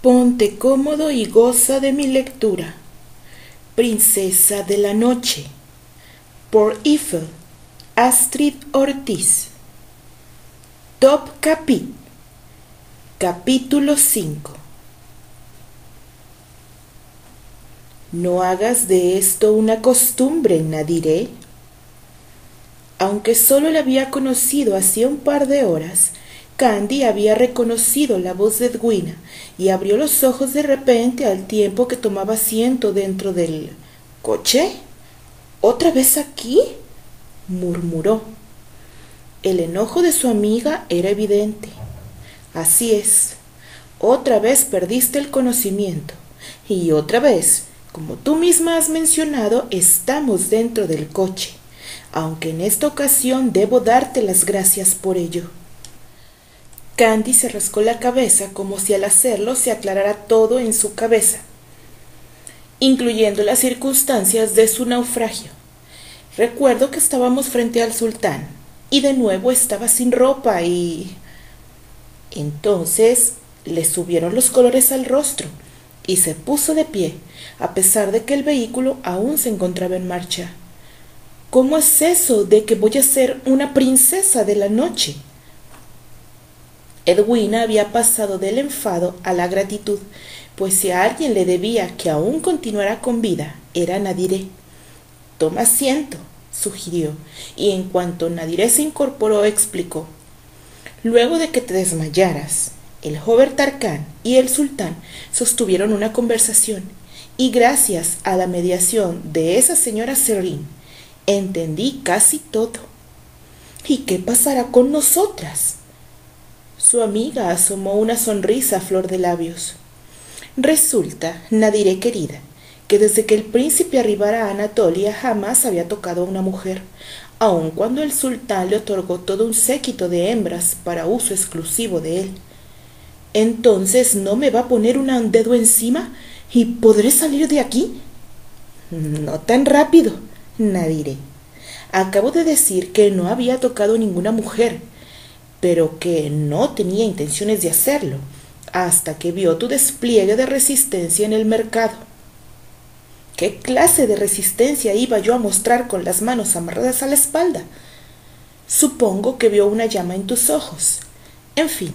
Ponte cómodo y goza de mi lectura. Princesa de la Noche, por Eiffel, Astrid Ortiz. Top Capit, capítulo 5. No hagas de esto una costumbre, Nadiré. Aunque solo la había conocido hacía un par de horas, Candy había reconocido la voz de Edwina y abrió los ojos de repente al tiempo que tomaba asiento dentro del coche. ¿Otra vez aquí?, murmuró. El enojo de su amiga era evidente. Así es, otra vez perdiste el conocimiento y otra vez, como tú misma has mencionado, estamos dentro del coche, aunque en esta ocasión debo darte las gracias por ello. Candy se rascó la cabeza como si al hacerlo se aclarara todo en su cabeza, incluyendo las circunstancias de su naufragio. Recuerdo que estábamos frente al sultán y de nuevo estaba sin ropa y... Entonces le subieron los colores al rostro y se puso de pie, a pesar de que el vehículo aún se encontraba en marcha. ¿Cómo es eso de que voy a ser una princesa de la noche? Edwina había pasado del enfado a la gratitud, pues si a alguien le debía que aún continuara con vida, era Nadiré. Toma asiento, sugirió, y en cuanto Nadiré se incorporó, explicó. Luego de que te desmayaras, el joven Tarkán y el sultán sostuvieron una conversación, y gracias a la mediación de esa señora Serrín, entendí casi todo. ¿Y qué pasará con nosotras? Su amiga asomó una sonrisa a flor de labios. Resulta, Nadiré querida, que desde que el príncipe arribara a Anatolia jamás había tocado a una mujer, aun cuando el sultán le otorgó todo un séquito de hembras para uso exclusivo de él. ¿Entonces no me va a poner un dedo encima y podré salir de aquí? No tan rápido, Nadiré. Acabo de decir que no había tocado ninguna mujer, pero que no tenía intenciones de hacerlo, hasta que vio tu despliegue de resistencia en el mercado. ¿Qué clase de resistencia iba yo a mostrar con las manos amarradas a la espalda? Supongo que vio una llama en tus ojos. En fin,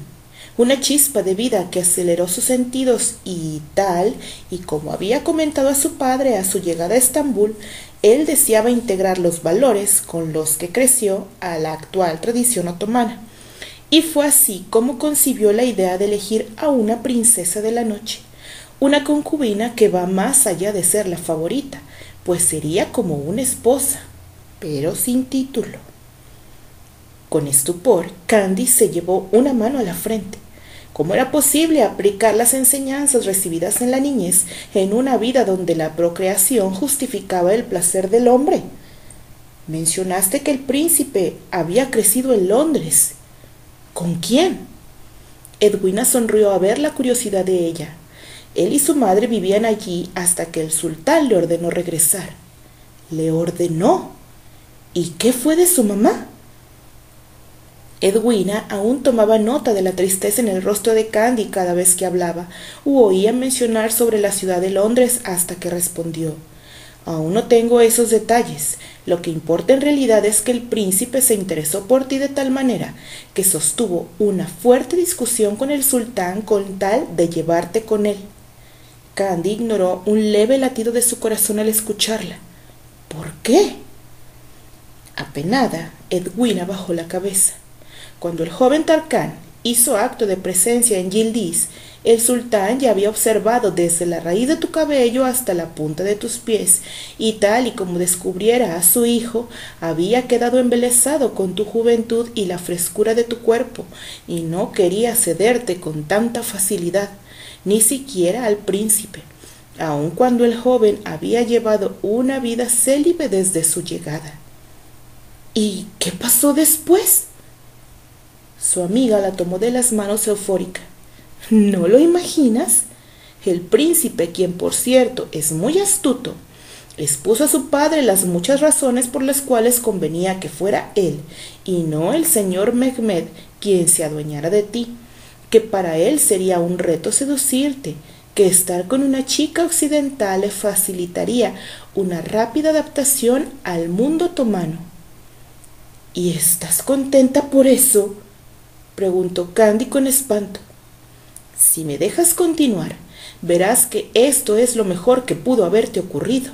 una chispa de vida que aceleró sus sentidos y tal, y como había comentado a su padre a su llegada a Estambul, él deseaba integrar los valores con los que creció a la actual tradición otomana. Y fue así como concibió la idea de elegir a una princesa de la noche, una concubina que va más allá de ser la favorita, pues sería como una esposa, pero sin título. Con estupor, Candy se llevó una mano a la frente. ¿Cómo era posible aplicar las enseñanzas recibidas en la niñez en una vida donde la procreación justificaba el placer del hombre? Mencionaste que el príncipe había crecido en Londres. ¿Con quién? Edwina sonrió a ver la curiosidad de ella. Él y su madre vivían allí hasta que el sultán le ordenó regresar. ¿Le ordenó? ¿Y qué fue de su mamá? Edwina aún tomaba nota de la tristeza en el rostro de Candy cada vez que hablaba u oía mencionar sobre la ciudad de Londres hasta que respondió. Aún no tengo esos detalles. Lo que importa en realidad es que el príncipe se interesó por ti de tal manera que sostuvo una fuerte discusión con el sultán con tal de llevarte con él. Candy ignoró un leve latido de su corazón al escucharla. ¿Por qué? Apenada, Edwina bajó la cabeza. Cuando el joven Tarkán hizo acto de presencia en Yildiz, el sultán ya había observado desde la raíz de tu cabello hasta la punta de tus pies, y tal y como descubriera a su hijo, había quedado embelesado con tu juventud y la frescura de tu cuerpo, y no quería cederte con tanta facilidad, ni siquiera al príncipe, aun cuando el joven había llevado una vida célibe desde su llegada. ¿Y qué pasó después? Su amiga la tomó de las manos eufórica. ¿No lo imaginas? El príncipe, quien por cierto es muy astuto, expuso a su padre las muchas razones por las cuales convenía que fuera él, y no el señor Mehmed, quien se adueñara de ti, que para él sería un reto seducirte, que estar con una chica occidental le facilitaría una rápida adaptación al mundo otomano. ¿Y estás contenta por eso?, preguntó Candy con espanto. Si me dejas continuar, verás que esto es lo mejor que pudo haberte ocurrido.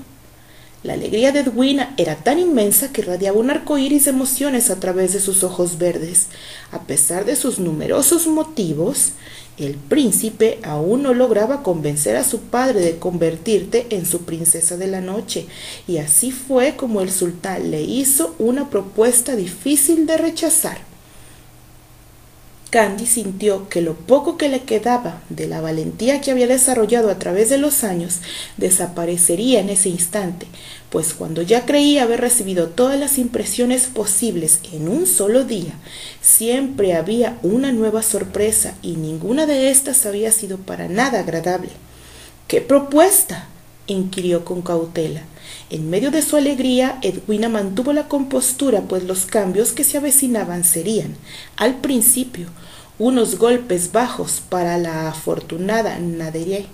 La alegría de Edwina era tan inmensa que irradiaba un arco iris de emociones a través de sus ojos verdes. A pesar de sus numerosos motivos, el príncipe aún no lograba convencer a su padre de convertirte en su princesa de la noche, y así fue como el sultán le hizo una propuesta difícil de rechazar. Candy sintió que lo poco que le quedaba de la valentía que había desarrollado a través de los años desaparecería en ese instante, pues cuando ya creía haber recibido todas las impresiones posibles en un solo día, siempre había una nueva sorpresa y ninguna de estas había sido para nada agradable. ¿Qué propuesta?, inquirió con cautela. En medio de su alegría, Edwina mantuvo la compostura, pues los cambios que se avecinaban serían, al principio, unos golpes bajos para la afortunada Nadiré.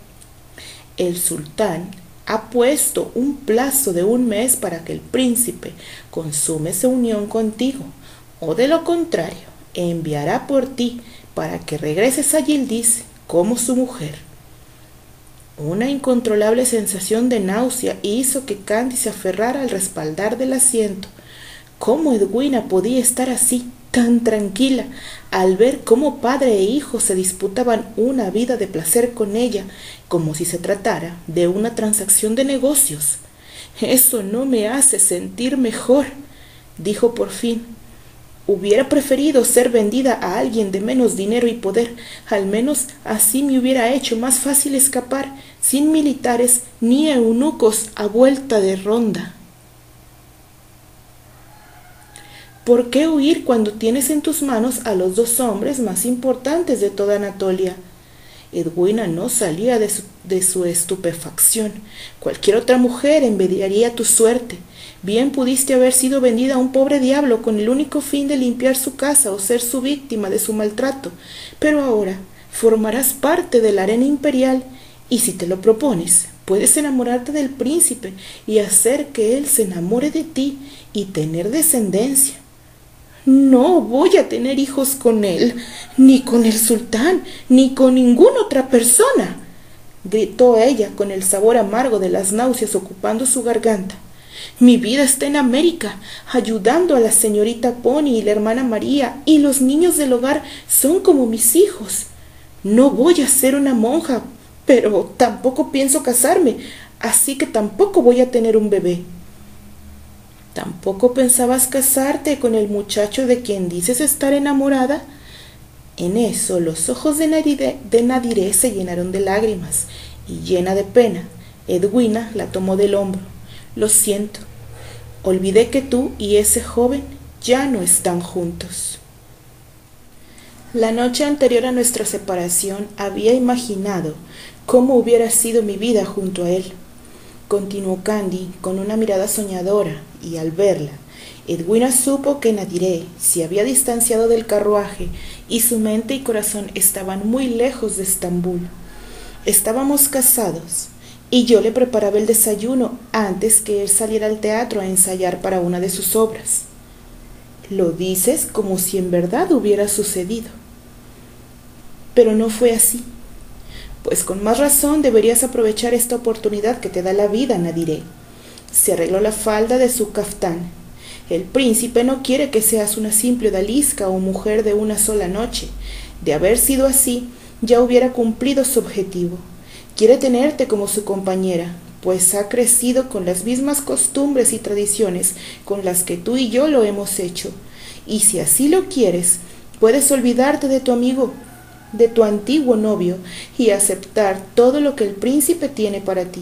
El sultán ha puesto un plazo de 1 mes para que el príncipe consume su unión contigo, o de lo contrario, enviará por ti para que regreses a Yildiz como su mujer. Una incontrolable sensación de náusea hizo que Candy se aferrara al respaldar del asiento. ¿Cómo Edwina podía estar así, tan tranquila, al ver cómo padre e hijo se disputaban una vida de placer con ella, como si se tratara de una transacción de negocios? Eso no me hace sentir mejor, dijo por fin. Hubiera preferido ser vendida a alguien de menos dinero y poder. Al menos así me hubiera hecho más fácil escapar, sin militares ni eunucos a vuelta de ronda. ¿Por qué huir cuando tienes en tus manos a los 2 hombres más importantes de toda Anatolia? Edwina no salía de su estupefacción. Cualquier otra mujer envidiaría tu suerte. Bien pudiste haber sido vendida a un pobre diablo con el único fin de limpiar su casa o ser su víctima de su maltrato, pero ahora formarás parte de la arena imperial, y si te lo propones, puedes enamorarte del príncipe y hacer que él se enamore de ti y tener descendencia. No voy a tener hijos con él, ni con el sultán, ni con ninguna otra persona, gritó ella con el sabor amargo de las náuseas ocupando su garganta. Mi vida está en América, ayudando a la señorita Pony y la hermana María, y los niños del hogar son como mis hijos. No voy a ser una monja, pero tampoco pienso casarme, así que tampoco voy a tener un bebé. ¿Tampoco pensabas casarte con el muchacho de quien dices estar enamorada? En eso los ojos de Nadiré se llenaron de lágrimas, y llena de pena, Edwina la tomó del hombro. Lo siento, olvidé que tú y ese joven ya no están juntos. La noche anterior a nuestra separación había imaginado cómo hubiera sido mi vida junto a él, continuó Candy con una mirada soñadora, y al verla, Edwina supo que Nadiré se había distanciado del carruaje y su mente y corazón estaban muy lejos de Estambul. Estábamos casados, y yo le preparaba el desayuno antes que él saliera al teatro a ensayar para una de sus obras. Lo dices como si en verdad hubiera sucedido. Pero no fue así. Pues con más razón deberías aprovechar esta oportunidad que te da la vida, Nadiré. Se arregló la falda de su caftán. El príncipe no quiere que seas una simple odalisca o mujer de una sola noche. De haber sido así, ya hubiera cumplido su objetivo. Quiere tenerte como su compañera, pues ha crecido con las mismas costumbres y tradiciones con las que tú y yo lo hemos hecho. Y si así lo quieres, puedes olvidarte de tu amigo, de tu antiguo novio, y aceptar todo lo que el príncipe tiene para ti.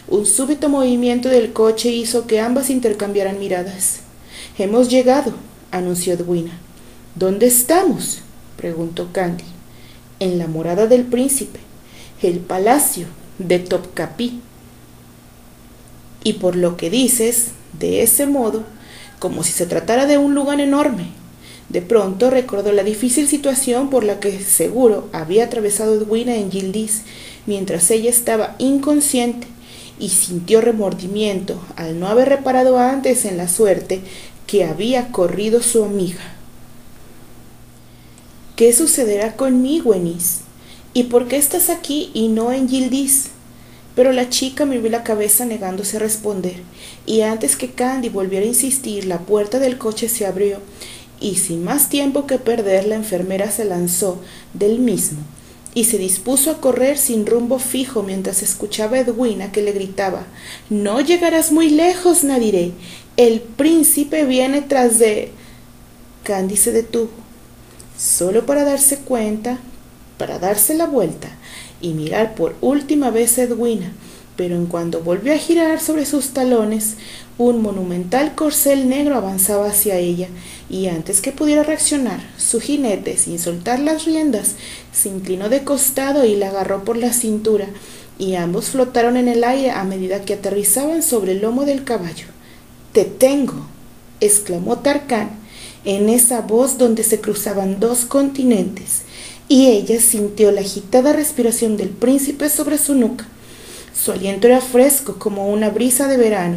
Un súbito movimiento del coche hizo que ambas intercambiaran miradas. Hemos llegado, anunció Edwina. ¿Dónde estamos?, preguntó Candy. En la morada del príncipe, el palacio de Topkapi. Y por lo que dices, de ese modo, como si se tratara de un lugar enorme. De pronto recordó la difícil situación por la que seguro había atravesado Edwina en Yildiz mientras ella estaba inconsciente y sintió remordimiento al no haber reparado antes en la suerte que había corrido su amiga. ¿Qué sucederá conmigo, Ennis? ¿Y por qué estás aquí y no en Yildiz? Pero la chica movió la cabeza negándose a responder, y antes que Candy volviera a insistir, la puerta del coche se abrió, y sin más tiempo que perder, la enfermera se lanzó del mismo, y se dispuso a correr sin rumbo fijo mientras escuchaba a Edwina que le gritaba: «No llegarás muy lejos, Nadiré. El príncipe viene tras de...». Candy se detuvo, solo para darse la vuelta y mirar por última vez a Edwina, pero en cuanto volvió a girar sobre sus talones, un monumental corcel negro avanzaba hacia ella, y antes que pudiera reaccionar, su jinete, sin soltar las riendas, se inclinó de costado y la agarró por la cintura, y ambos flotaron en el aire a medida que aterrizaban sobre el lomo del caballo. «¡Te tengo!», exclamó Tarkán, en esa voz donde se cruzaban dos continentes, y ella sintió la agitada respiración del príncipe sobre su nuca. Su aliento era fresco como una brisa de verano,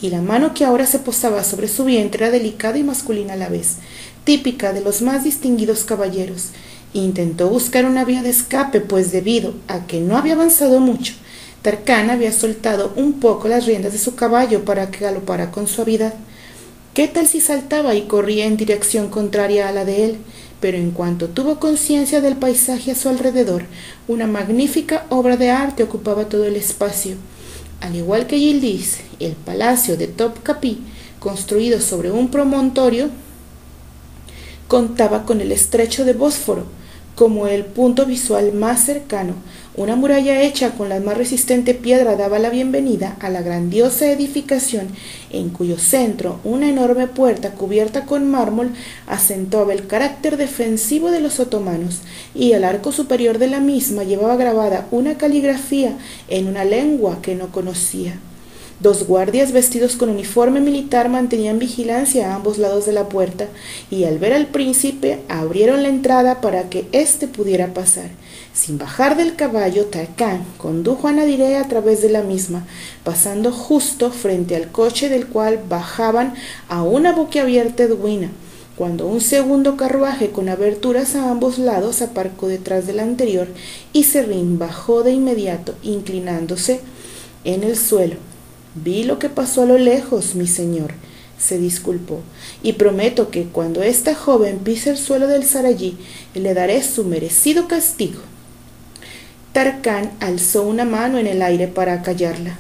y la mano que ahora se posaba sobre su vientre era delicada y masculina a la vez, típica de los más distinguidos caballeros. Intentó buscar una vía de escape, pues debido a que no había avanzado mucho, Tarkán había soltado un poco las riendas de su caballo para que galopara con suavidad. ¿Qué tal si saltaba y corría en dirección contraria a la de él? Pero en cuanto tuvo conciencia del paisaje a su alrededor, una magnífica obra de arte ocupaba todo el espacio. Al igual que Yildiz, el palacio de Topkapi, construido sobre un promontorio, contaba con el estrecho de Bósforo como el punto visual más cercano. Una muralla hecha con la más resistente piedra daba la bienvenida a la grandiosa edificación, en cuyo centro una enorme puerta cubierta con mármol acentuaba el carácter defensivo de los otomanos, y al arco superior de la misma llevaba grabada una caligrafía en una lengua que no conocía. Dos guardias vestidos con uniforme militar mantenían vigilancia a ambos lados de la puerta, y al ver al príncipe abrieron la entrada para que éste pudiera pasar. Sin bajar del caballo, Tarkán condujo a Nadiré a través de la misma, pasando justo frente al coche del cual bajaban a una boquiabierta Edwina, cuando un segundo carruaje con aberturas a ambos lados aparcó detrás del anterior, y Serrín bajó de inmediato, inclinándose en el suelo. «Vi lo que pasó a lo lejos, mi señor», se disculpó, «y prometo que cuando esta joven pise el suelo del Sarayí, le daré su merecido castigo». Tarkán alzó una mano en el aire para acallarla.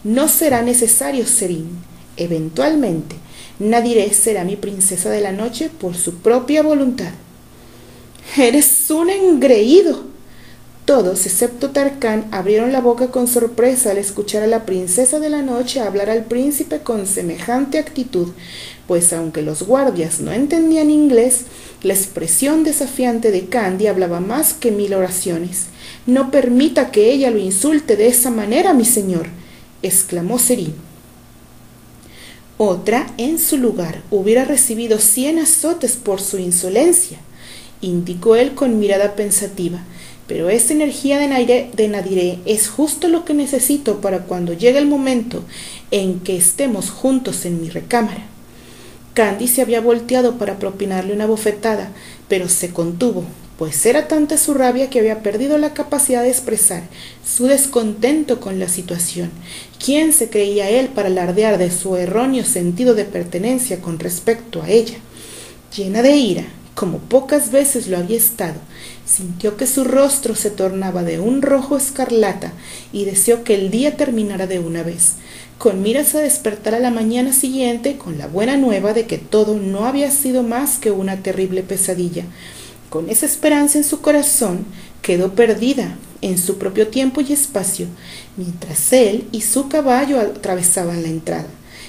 «No será necesario, Serrín. Eventualmente, Nadiré será mi princesa de la noche por su propia voluntad». «¡Eres un engreído!». Todos, excepto Tarkán, abrieron la boca con sorpresa al escuchar a la princesa de la noche hablar al príncipe con semejante actitud, pues aunque los guardias no entendían inglés, la expresión desafiante de Candy hablaba más que 1000 oraciones. «No permita que ella lo insulte de esa manera, mi señor», exclamó Serrín. «Otra, en su lugar, hubiera recibido 100 azotes por su insolencia», indicó él con mirada pensativa. «Pero esa energía de Nadiré es justo lo que necesito para cuando llegue el momento en que estemos juntos en mi recámara». Candy se había volteado para propinarle una bofetada, pero se contuvo, pues era tanta su rabia que había perdido la capacidad de expresar su descontento con la situación. ¿Quién se creía él para alardear de su erróneo sentido de pertenencia con respecto a ella? Llena de ira, como pocas veces lo había estado, sintió que su rostro se tornaba de un rojo escarlata y deseó que el día terminara de una vez, con miras a despertar a la mañana siguiente con la buena nueva de que todo no había sido más que una terrible pesadilla. Con esa esperanza en su corazón, quedó perdida en su propio tiempo y espacio, mientras él y su caballo atravesaban la entrada,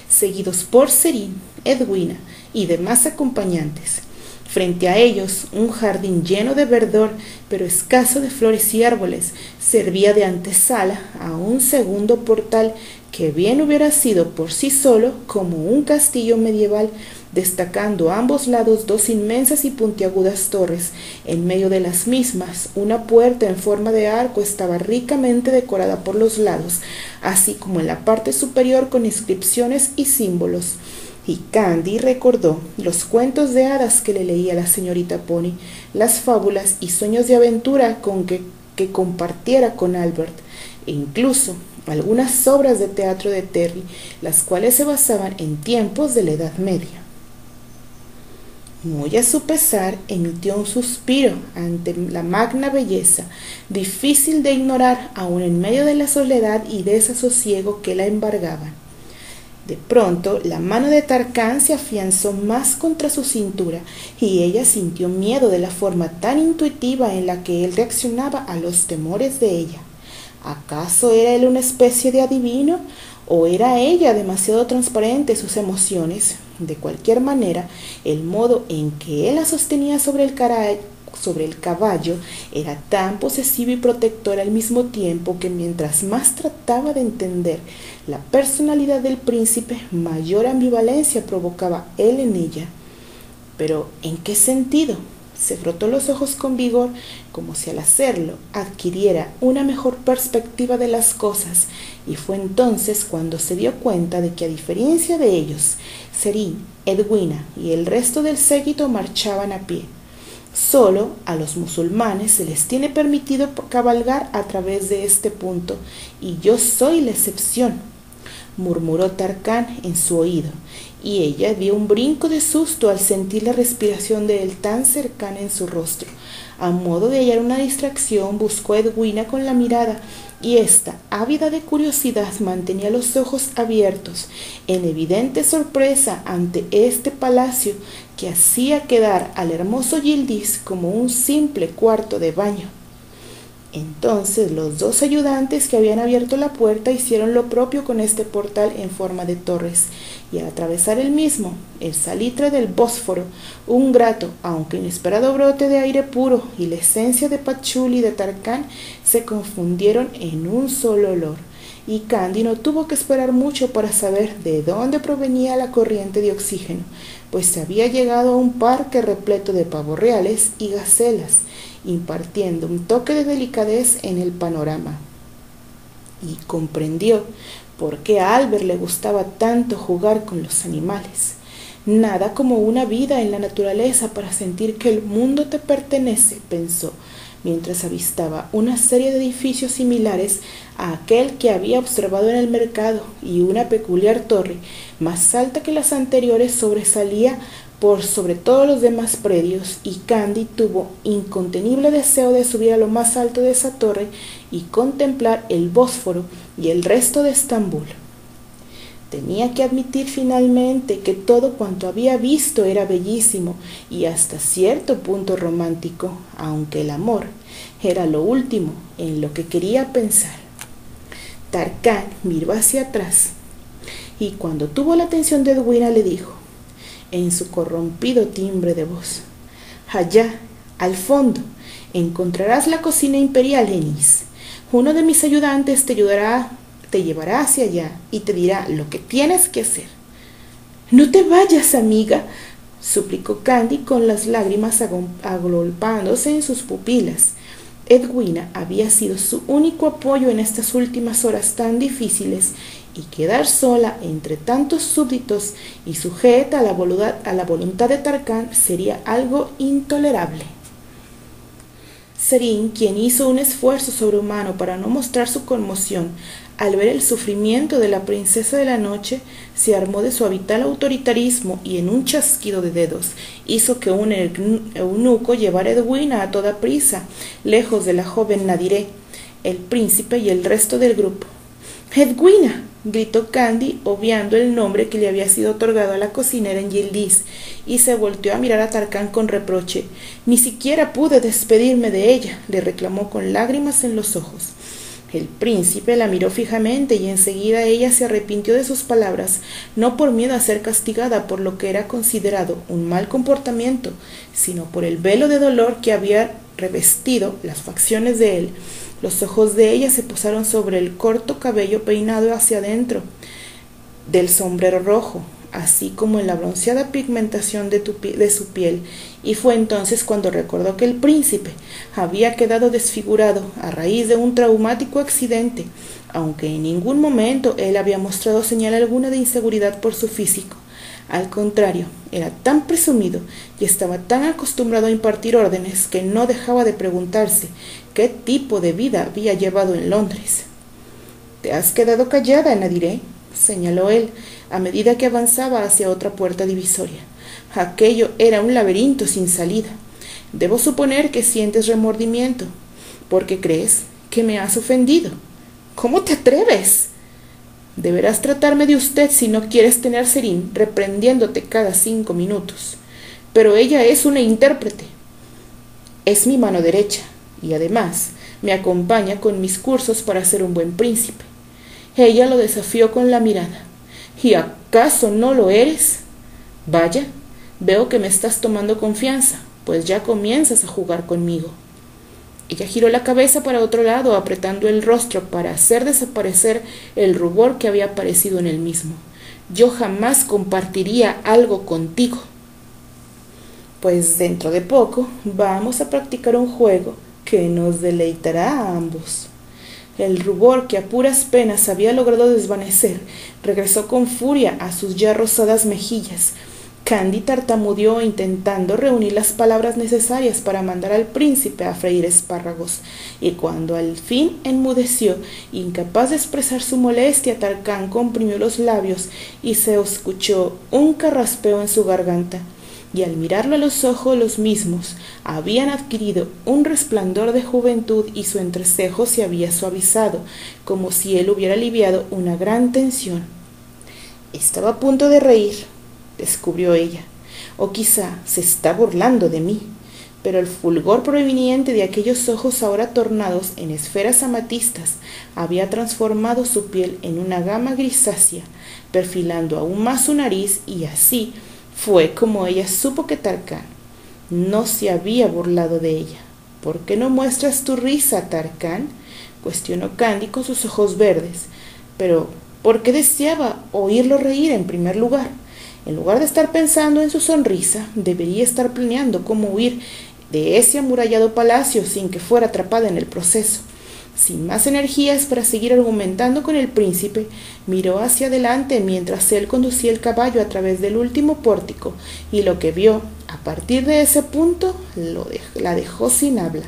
seguidos por Serrín, Edwina y demás acompañantes. Frente a ellos, un jardín lleno de verdor, pero escaso de flores y árboles, servía de antesala a un segundo portal que bien hubiera sido por sí solo como un castillo medieval destacando a ambos lados dos inmensas y puntiagudas torres. En medio de las mismas, una puerta en forma de arco estaba ricamente decorada por los lados, así como en la parte superior con inscripciones y símbolos. Y Candy recordó los cuentos de hadas que le leía la señorita Pony, las fábulas y sueños de aventura que compartiera con Albert, e incluso algunas obras de teatro de Terry, las cuales se basaban en tiempos de la Edad Media. Muy a su pesar, emitió un suspiro ante la magna belleza, difícil de ignorar aún en medio de la soledad y desasosiego que la embargaban. De pronto, la mano de Tarkán se afianzó más contra su cintura y ella sintió miedo de la forma tan intuitiva en la que él reaccionaba a los temores de ella. ¿Acaso era él una especie de adivino o era ella demasiado transparente sus emociones? De cualquier manera, el modo en que él la sostenía sobre el caballo era tan posesivo y protector al mismo tiempo que mientras más trataba de entender la personalidad del príncipe, mayor ambivalencia provocaba él en ella. Pero, ¿en qué sentido? Se frotó los ojos con vigor, como si al hacerlo adquiriera una mejor perspectiva de las cosas, y fue entonces cuando se dio cuenta de que, a diferencia de ellos, Serín, Edwina y el resto del séquito marchaban a pie. Solo a los musulmanes se les tiene permitido cabalgar a través de este punto, y yo soy la excepción, murmuró Tarkán en su oído, y ella dio un brinco de susto al sentir la respiración de él tan cercana en su rostro. A modo de hallar una distracción, buscó a Edwina con la mirada, y ésta, ávida de curiosidad, mantenía los ojos abiertos, en evidente sorpresa ante este palacio que hacía quedar al hermoso Yildiz como un simple cuarto de baño. Entonces los dos ayudantes que habían abierto la puerta hicieron lo propio con este portal en forma de torres, y al atravesar el mismo, el salitre del Bósforo, un grato, aunque inesperado brote de aire puro y la esencia de pachuli de Tarkán se confundieron en un solo olor, y Candy no tuvo que esperar mucho para saber de dónde provenía la corriente de oxígeno, pues se había llegado a un parque repleto de pavos reales y gacelas, impartiendo un toque de delicadez en el panorama. Y comprendió por qué a Albert le gustaba tanto jugar con los animales. Nada como una vida en la naturaleza para sentir que el mundo te pertenece, pensó, mientras avistaba una serie de edificios similares a aquel que había observado en el mercado, y una peculiar torre, más alta que las anteriores, sobresalía por sobre todos los demás predios, y Candy tuvo incontenible deseo de subir a lo más alto de esa torre y contemplar el Bósforo y el resto de Estambul. Tenía que admitir finalmente que todo cuanto había visto era bellísimo y hasta cierto punto romántico, aunque el amor era lo último en lo que quería pensar. Tarkán miró hacia atrás y, cuando tuvo la atención de Edwina, le dijo en su corrompido timbre de voz: allá, al fondo, encontrarás la cocina imperial, Ennis. Uno de mis ayudantes te llevará hacia allá y te dirá lo que tienes que hacer. No te vayas, amiga, suplicó Candy con las lágrimas agolpándose en sus pupilas. Edwina había sido su único apoyo en estas últimas horas tan difíciles, y quedar sola entre tantos súbditos y sujeta a la voluntad de Tarkán sería algo intolerable. Serín, quien hizo un esfuerzo sobrehumano para no mostrar su conmoción al ver el sufrimiento de la princesa de la noche, se armó de su habitual autoritarismo y, en un chasquido de dedos, hizo que un eunuco llevara a Edwina a toda prisa, lejos de la joven Nadiré, el príncipe y el resto del grupo. «¡Edwina!», gritó Candy, obviando el nombre que le había sido otorgado a la cocinera en Yildiz, y se volteó a mirar a Tarkán con reproche. «Ni siquiera pude despedirme de ella», le reclamó con lágrimas en los ojos. El príncipe la miró fijamente y enseguida ella se arrepintió de sus palabras, no por miedo a ser castigada por lo que era considerado un mal comportamiento, sino por el velo de dolor que había revestido las facciones de él. Los ojos de ella se posaron sobre el corto cabello peinado hacia adentro del sombrero rojo, así como en la bronceada pigmentación de su piel, y fue entonces cuando recordó que el príncipe había quedado desfigurado a raíz de un traumático accidente, aunque en ningún momento él había mostrado señal alguna de inseguridad por su físico. Al contrario, era tan presumido y estaba tan acostumbrado a impartir órdenes que no dejaba de preguntarse qué tipo de vida había llevado en Londres. «¿Te has quedado callada, Nadiré?», señaló él, a medida que avanzaba hacia otra puerta divisoria. Aquello era un laberinto sin salida. Debo suponer que sientes remordimiento, porque crees que me has ofendido. «¿Cómo te atreves?». «Deberás tratarme de usted si no quieres tener Serín reprendiéndote cada 5 minutos. Pero ella es una intérprete. Es mi mano derecha, y además me acompaña con mis cursos para ser un buen príncipe». Ella lo desafió con la mirada. «¿Y acaso no lo eres? Vaya, veo que me estás tomando confianza, pues ya comienzas a jugar conmigo». Ella giró la cabeza para otro lado, apretando el rostro para hacer desaparecer el rubor que había aparecido en él mismo. «Yo jamás compartiría algo contigo». «Pues dentro de poco vamos a practicar un juego que nos deleitará a ambos». El rubor que a puras penas había logrado desvanecer regresó con furia a sus ya rosadas mejillas. Candy tartamudeó intentando reunir las palabras necesarias para mandar al príncipe a freír espárragos, y cuando al fin enmudeció, incapaz de expresar su molestia, Tarkán comprimió los labios y se escuchó un carraspeo en su garganta. Y al mirarlo a los ojos, los mismos habían adquirido un resplandor de juventud y su entrecejo se había suavizado, como si él hubiera aliviado una gran tensión. «Estaba a punto de reír», descubrió ella, «o quizá se está burlando de mí». Pero el fulgor proveniente de aquellos ojos ahora tornados en esferas amatistas había transformado su piel en una gama grisácea, perfilando aún más su nariz, y así fue como ella supo que Tarkán no se había burlado de ella. «¿Por qué no muestras tu risa, Tarkán?», cuestionó Candy con sus ojos verdes. Pero ¿por qué deseaba oírlo reír en primer lugar? En lugar de estar pensando en su sonrisa, debería estar planeando cómo huir de ese amurallado palacio sin que fuera atrapada en el proceso. Sin más energías para seguir argumentando con el príncipe, miró hacia adelante mientras él conducía el caballo a través del último pórtico, y lo que vio a partir de ese punto la dejó sin habla.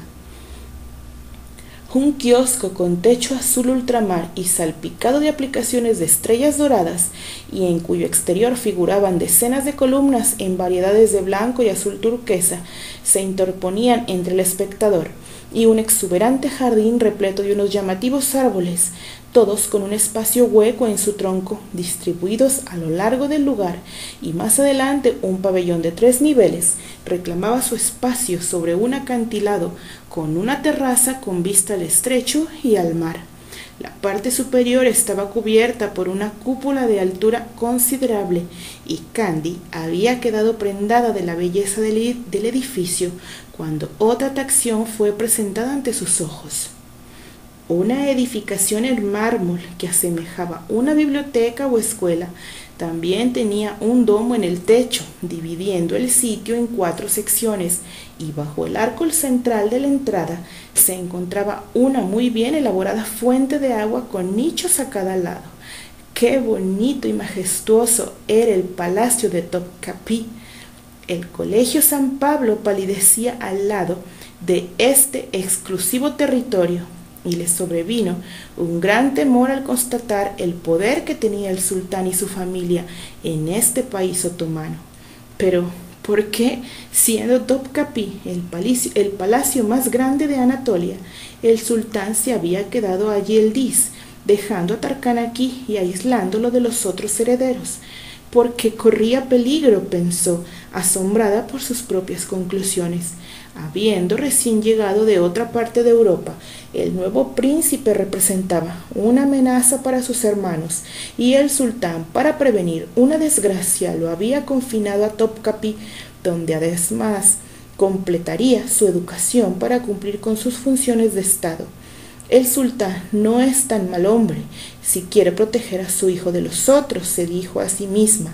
Un kiosco con techo azul ultramar y salpicado de aplicaciones de estrellas doradas, y en cuyo exterior figuraban decenas de columnas en variedades de blanco y azul turquesa, se interponían entre el espectador y un exuberante jardín repleto de unos llamativos árboles, todos con un espacio hueco en su tronco, distribuidos a lo largo del lugar, y más adelante un pabellón de 3 niveles reclamaba su espacio sobre un acantilado con una terraza con vista al estrecho y al mar. La parte superior estaba cubierta por una cúpula de altura considerable, y Candy había quedado prendada de la belleza del edificio cuando otra atracción fue presentada ante sus ojos. Una edificación en mármol que asemejaba una biblioteca o escuela también tenía un domo en el techo, dividiendo el sitio en 4 secciones, y bajo el arco central de la entrada se encontraba una muy bien elaborada fuente de agua con nichos a cada lado. ¡Qué bonito y majestuoso era el palacio de Topkapi! El Colegio San Pablo palidecía al lado de este exclusivo territorio, y le sobrevino un gran temor al constatar el poder que tenía el sultán y su familia en este país otomano. Pero ¿por qué, siendo Topkapi el palacio más grande de Anatolia, el sultán se había quedado a Yildiz, dejando a Tarkán aquí y aislándolo de los otros herederos? Porque corría peligro, pensó, asombrada por sus propias conclusiones. Habiendo recién llegado de otra parte de Europa, el nuevo príncipe representaba una amenaza para sus hermanos, y el sultán, para prevenir una desgracia, lo había confinado a Topkapi, donde además completaría su educación para cumplir con sus funciones de Estado. El sultán no es tan mal hombre si quiere proteger a su hijo de los otros, se dijo a sí misma.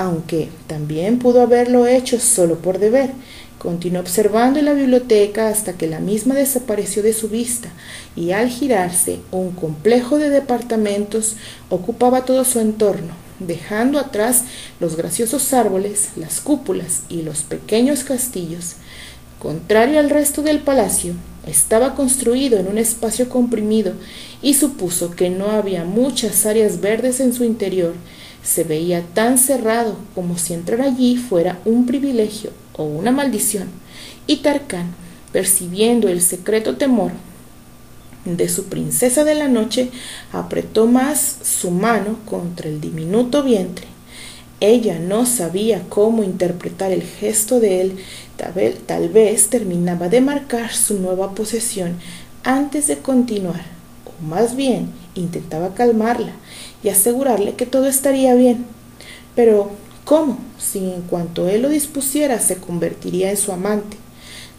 aunque también pudo haberlo hecho solo por deber. Continuó observando en la biblioteca hasta que la misma desapareció de su vista, y al girarse, un complejo de departamentos ocupaba todo su entorno, dejando atrás los graciosos árboles, las cúpulas y los pequeños castillos. Contrario al resto del palacio, estaba construido en un espacio comprimido y supuso que no había muchas áreas verdes en su interior. Se veía tan cerrado como si entrar allí fuera un privilegio o una maldición, y Tarkán, percibiendo el secreto temor de su princesa de la noche, apretó más su mano contra el diminuto vientre. Ella no sabía cómo interpretar el gesto de él, tal vez terminaba de marcar su nueva posesión antes de continuar, o más bien intentaba calmarla y asegurarle que todo estaría bien. Pero, ¿cómo? Si en cuanto él lo dispusiera se convertiría en su amante.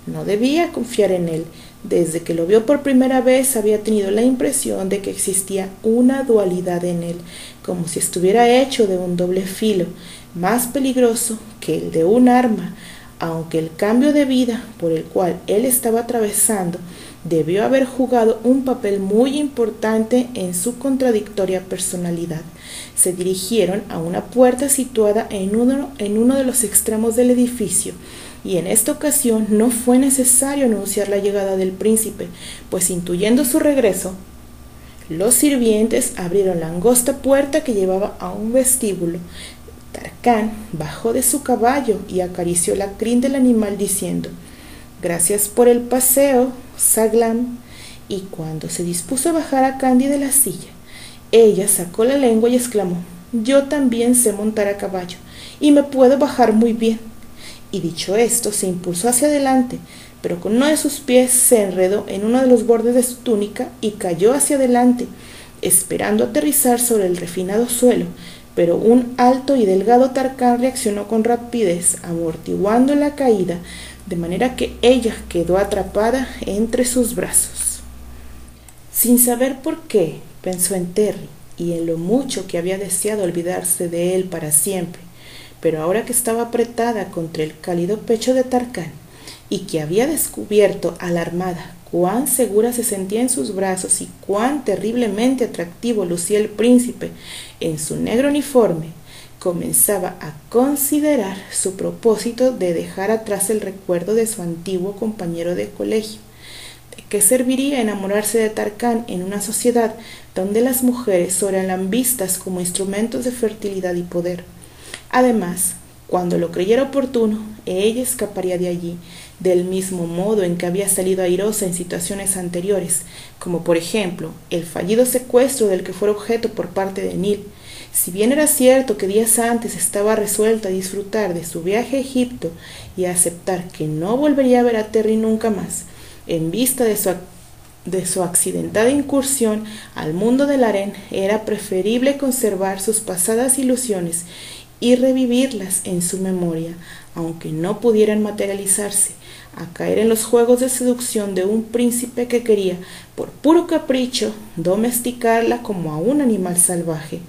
No debía confiar en él. Desde que lo vio por primera vez había tenido la impresión de que existía una dualidad en él, como si estuviera hecho de un doble filo, más peligroso que el de un arma, aunque el cambio de vida por el cual él estaba atravesando debió haber jugado un papel muy importante en su contradictoria personalidad. Se dirigieron a una puerta situada en uno de los extremos del edificio, y en esta ocasión no fue necesario anunciar la llegada del príncipe, pues intuyendo su regreso, los sirvientes abrieron la angosta puerta que llevaba a un vestíbulo. Tarkán bajó de su caballo y acarició la crin del animal diciendo: «Gracias por el paseo, Saglam», y cuando se dispuso a bajar a Candy de la silla, ella sacó la lengua y exclamó: «Yo también sé montar a caballo, y me puedo bajar muy bien». Y dicho esto, se impulsó hacia adelante, pero con uno de sus pies se enredó en uno de los bordes de su túnica y cayó hacia adelante, esperando aterrizar sobre el refinado suelo. Pero un alto y delgado Tarkán reaccionó con rapidez, amortiguando la caída, de manera que ella quedó atrapada entre sus brazos. Sin saber por qué, pensó en Terry y en lo mucho que había deseado olvidarse de él para siempre, pero ahora que estaba apretada contra el cálido pecho de Tarkán y que había descubierto, alarmada, cuán segura se sentía en sus brazos y cuán terriblemente atractivo lucía el príncipe en su negro uniforme, comenzaba a considerar su propósito de dejar atrás el recuerdo de su antiguo compañero de colegio. ¿De qué serviría enamorarse de Tarkán en una sociedad donde las mujeres eran vistas como instrumentos de fertilidad y poder? Además, cuando lo creyera oportuno, ella escaparía de allí, del mismo modo en que había salido airosa en situaciones anteriores, como por ejemplo el fallido secuestro del que fuera objeto por parte de Neil. Si bien era cierto que días antes estaba resuelta a disfrutar de su viaje a Egipto y a aceptar que no volvería a ver a Terry nunca más, en vista de su accidentada incursión al mundo del harén, era preferible conservar sus pasadas ilusiones y revivirlas en su memoria, aunque no pudieran materializarse, a caer en los juegos de seducción de un príncipe que quería, por puro capricho, domesticarla como a un animal salvaje.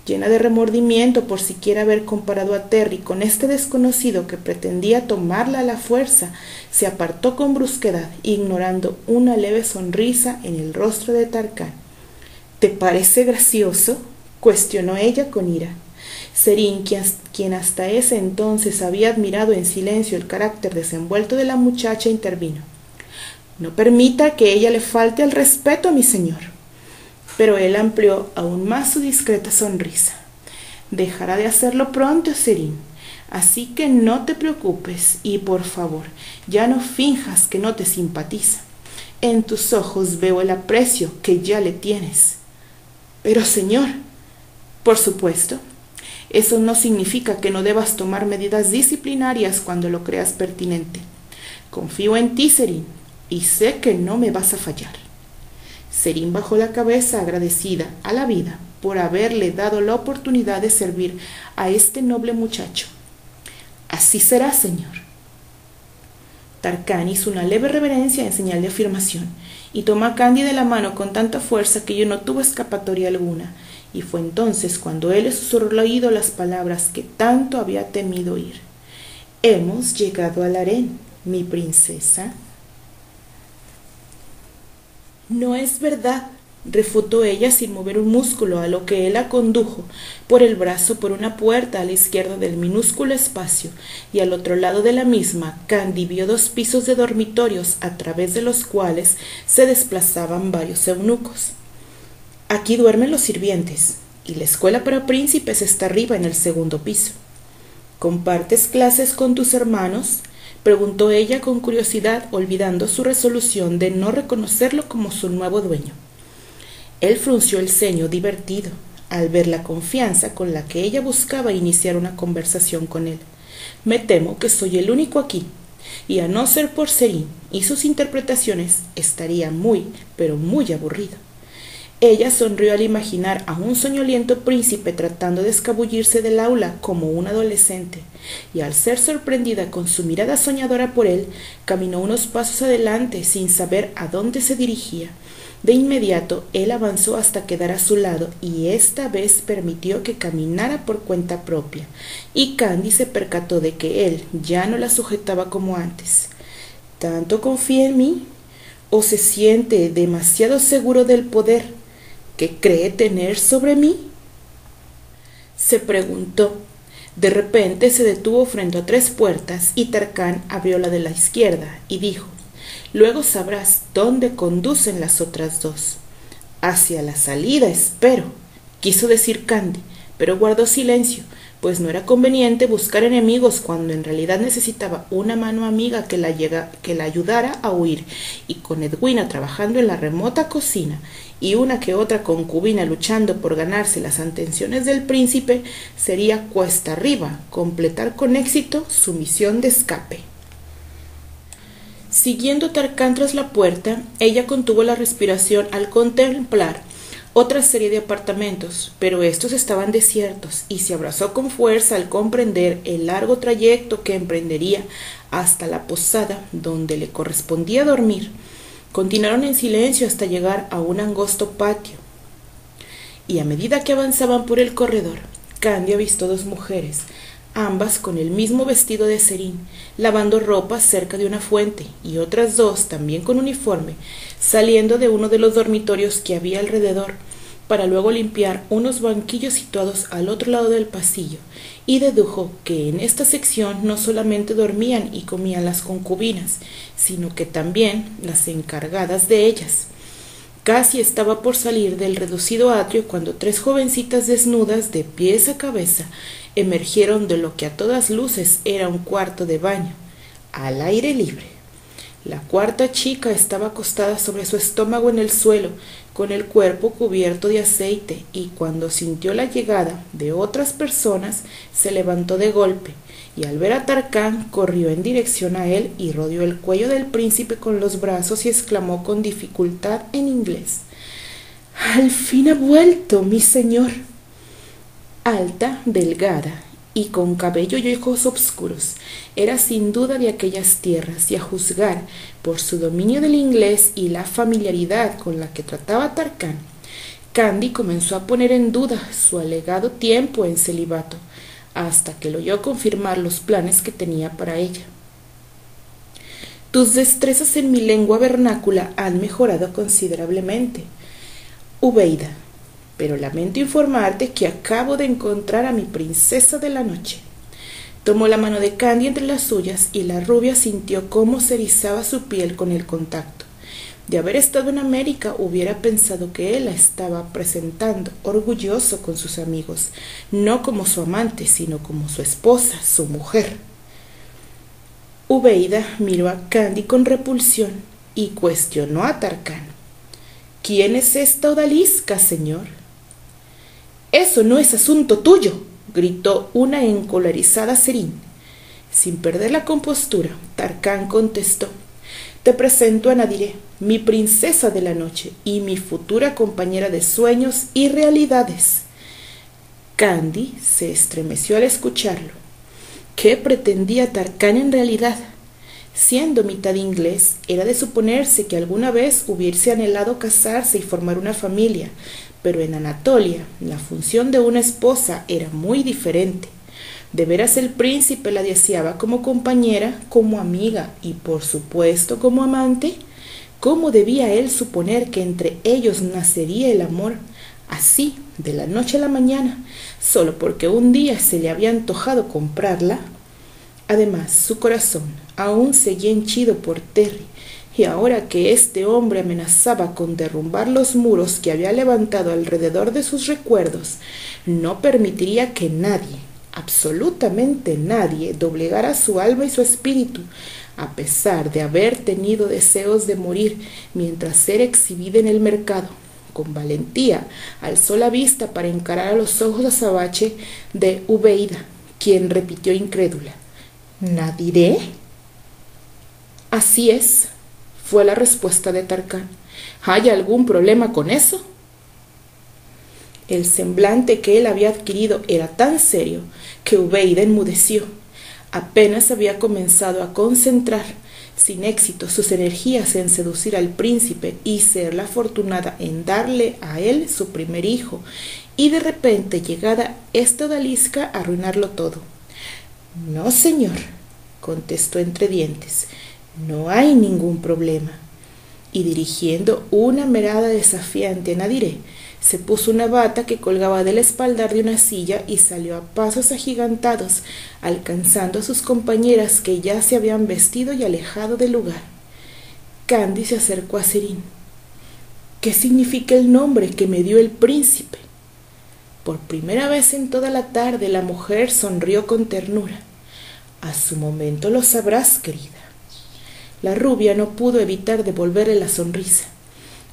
Llena de remordimiento por siquiera haber comparado a Terry con este desconocido que pretendía tomarla a la fuerza, se apartó con brusquedad, ignorando una leve sonrisa en el rostro de Tarkán. «¿Te parece gracioso?», cuestionó ella con ira. Serín, quien hasta ese entonces había admirado en silencio el carácter desenvuelto de la muchacha, intervino: «No permita que ella le falte al respeto a mi señor». Pero él amplió aún más su discreta sonrisa. «Dejará de hacerlo pronto, Serín, así que no te preocupes y, por favor, ya no finjas que no te simpatiza. En tus ojos veo el aprecio que ya le tienes». «Pero, señor». «Por supuesto. Eso no significa que no debas tomar medidas disciplinarias cuando lo creas pertinente. Confío en ti, Serín, y sé que no me vas a fallar». Serín bajó la cabeza, agradecida a la vida por haberle dado la oportunidad de servir a este noble muchacho. «Así será, señor». Tarkán hizo una leve reverencia en señal de afirmación y tomó a Candy de la mano con tanta fuerza que ella no tuvo escapatoria alguna, y fue entonces cuando él le susurró al oído las palabras que tanto había temido oír. «Hemos llegado al harén, mi princesa». «No es verdad», refutó ella sin mover un músculo, a lo que él la condujo por el brazo por una puerta a la izquierda del minúsculo espacio, y al otro lado de la misma Candy vio 2 pisos de dormitorios a través de los cuales se desplazaban varios eunucos. «Aquí duermen los sirvientes, y la escuela para príncipes está arriba en el 2.º piso». «¿Compartes clases con tus hermanos?», preguntó ella con curiosidad, olvidando su resolución de no reconocerlo como su nuevo dueño. Él frunció el ceño divertido al ver la confianza con la que ella buscaba iniciar una conversación con él. «Me temo que soy el único aquí, y a no ser por Serene y sus interpretaciones, estaría muy, pero muy aburrido». Ella sonrió al imaginar a un soñoliento príncipe tratando de escabullirse del aula como un adolescente, y al ser sorprendida con su mirada soñadora por él, caminó unos pasos adelante sin saber a dónde se dirigía. De inmediato él avanzó hasta quedar a su lado, y esta vez permitió que caminara por cuenta propia, y Candy se percató de que él ya no la sujetaba como antes. ¿Tanto confía en mí? ¿O se siente demasiado seguro del poder que cree tener sobre mí?, se preguntó. De repente se detuvo frente a 3 puertas y Tarkán abrió la de la izquierda y dijo: «Luego sabrás dónde conducen las otras 2. «Hacia la salida, espero», quiso decir Candy, pero guardó silencio, pues no era conveniente buscar enemigos cuando en realidad necesitaba una mano amiga que la ayudara a huir, y con Edwina trabajando en la remota cocina y una que otra concubina luchando por ganarse las atenciones del príncipe, sería cuesta arriba completar con éxito su misión de escape. Siguiendo Tarkán tras la puerta, ella contuvo la respiración al contemplar otra serie de apartamentos, pero estos estaban desiertos, y se abrazó con fuerza al comprender el largo trayecto que emprendería hasta la posada donde le correspondía dormir. Continuaron en silencio hasta llegar a un angosto patio, y a medida que avanzaban por el corredor, Candy avistó 2 mujeres, ambas con el mismo vestido de Serene, lavando ropa cerca de una fuente, y otras 2, también con uniforme, saliendo de uno de los dormitorios que había alrededor, para luego limpiar unos banquillos situados al otro lado del pasillo, y dedujo que en esta sección no solamente dormían y comían las concubinas, sino que también las encargadas de ellas. Casi estaba por salir del reducido atrio cuando 3 jovencitas desnudas, de pies a cabeza, emergieron de lo que a todas luces era un cuarto de baño, al aire libre. La cuarta chica estaba acostada sobre su estómago en el suelo, con el cuerpo cubierto de aceite, y cuando sintió la llegada de otras personas, se levantó de golpe, y al ver a Tarkán, corrió en dirección a él y rodeó el cuello del príncipe con los brazos y exclamó con dificultad en inglés: «¡Al fin ha vuelto, mi señor!». Alta, delgada y con cabello y ojos oscuros, era sin duda de aquellas tierras, y a juzgar por su dominio del inglés y la familiaridad con la que trataba Tarkán, Candy comenzó a poner en duda su alegado tiempo en celibato, hasta que lo oyó confirmar los planes que tenía para ella. «Tus destrezas en mi lengua vernácula han mejorado considerablemente, Ubeida, pero lamento informarte que acabo de encontrar a mi princesa de la noche». Tomó la mano de Candy entre las suyas, y la rubia sintió cómo se erizaba su piel con el contacto. De haber estado en América, hubiera pensado que él la estaba presentando, orgulloso con sus amigos, no como su amante, sino como su esposa, su mujer. Ubeida miró a Candy con repulsión y cuestionó a Tarkán: «¿Quién es esta odalisca, señor?». «Eso no es asunto tuyo», gritó una encolerizada Serene. Sin perder la compostura, Tarkán contestó: «Te presento a Nadiré, mi princesa de la noche y mi futura compañera de sueños y realidades». Candy se estremeció al escucharlo. ¿Qué pretendía Tarkán en realidad? Siendo mitad inglés, era de suponerse que alguna vez hubiese anhelado casarse y formar una familia, pero en Anatolia la función de una esposa era muy diferente. De veras el príncipe la deseaba como compañera, como amiga y por supuesto como amante. ¿Cómo debía él suponer que entre ellos nacería el amor, así, de la noche a la mañana, solo porque un día se le había antojado comprarla? Además, su corazón aún seguía henchido por Terry, y ahora que este hombre amenazaba con derrumbar los muros que había levantado alrededor de sus recuerdos, no permitiría que nadie, absolutamente nadie, doblegara su alma y su espíritu, a pesar de haber tenido deseos de morir mientras ser exhibida en el mercado. Con valentía alzó la vista para encarar a los ojos azabache de Ubeida, quien repitió incrédula: ¿Nadiré? Así es, fue la respuesta de Tarkán. ¿Hay algún problema con eso? El semblante que él había adquirido era tan serio que Ubeida enmudeció. Apenas había comenzado a concentrar, sin éxito, sus energías en seducir al príncipe y ser la afortunada en darle a él su primer hijo, y de repente, llegada esta odalisca, arruinarlo todo. No, señor, contestó entre dientes, no hay ningún problema. Y dirigiendo una mirada desafiante a Nadiré, se puso una bata que colgaba del espaldar de una silla y salió a pasos agigantados, alcanzando a sus compañeras que ya se habían vestido y alejado del lugar. Candy se acercó a Serene. ¿Qué significa el nombre que me dio el príncipe? Por primera vez en toda la tarde la mujer sonrió con ternura. A su momento lo sabrás, querida. La rubia no pudo evitar devolverle la sonrisa.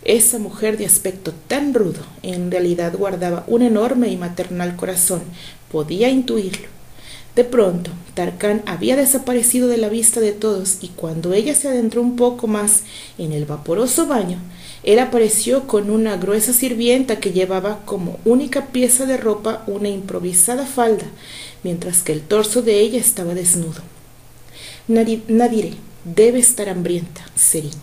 Esa mujer de aspecto tan rudo en realidad guardaba un enorme y maternal corazón, podía intuirlo. De pronto, Tarkán había desaparecido de la vista de todos y cuando ella se adentró un poco más en el vaporoso baño, él apareció con una gruesa sirvienta que llevaba como única pieza de ropa una improvisada falda, mientras que el torso de ella estaba desnudo. Nadiré debe estar hambrienta, Serene,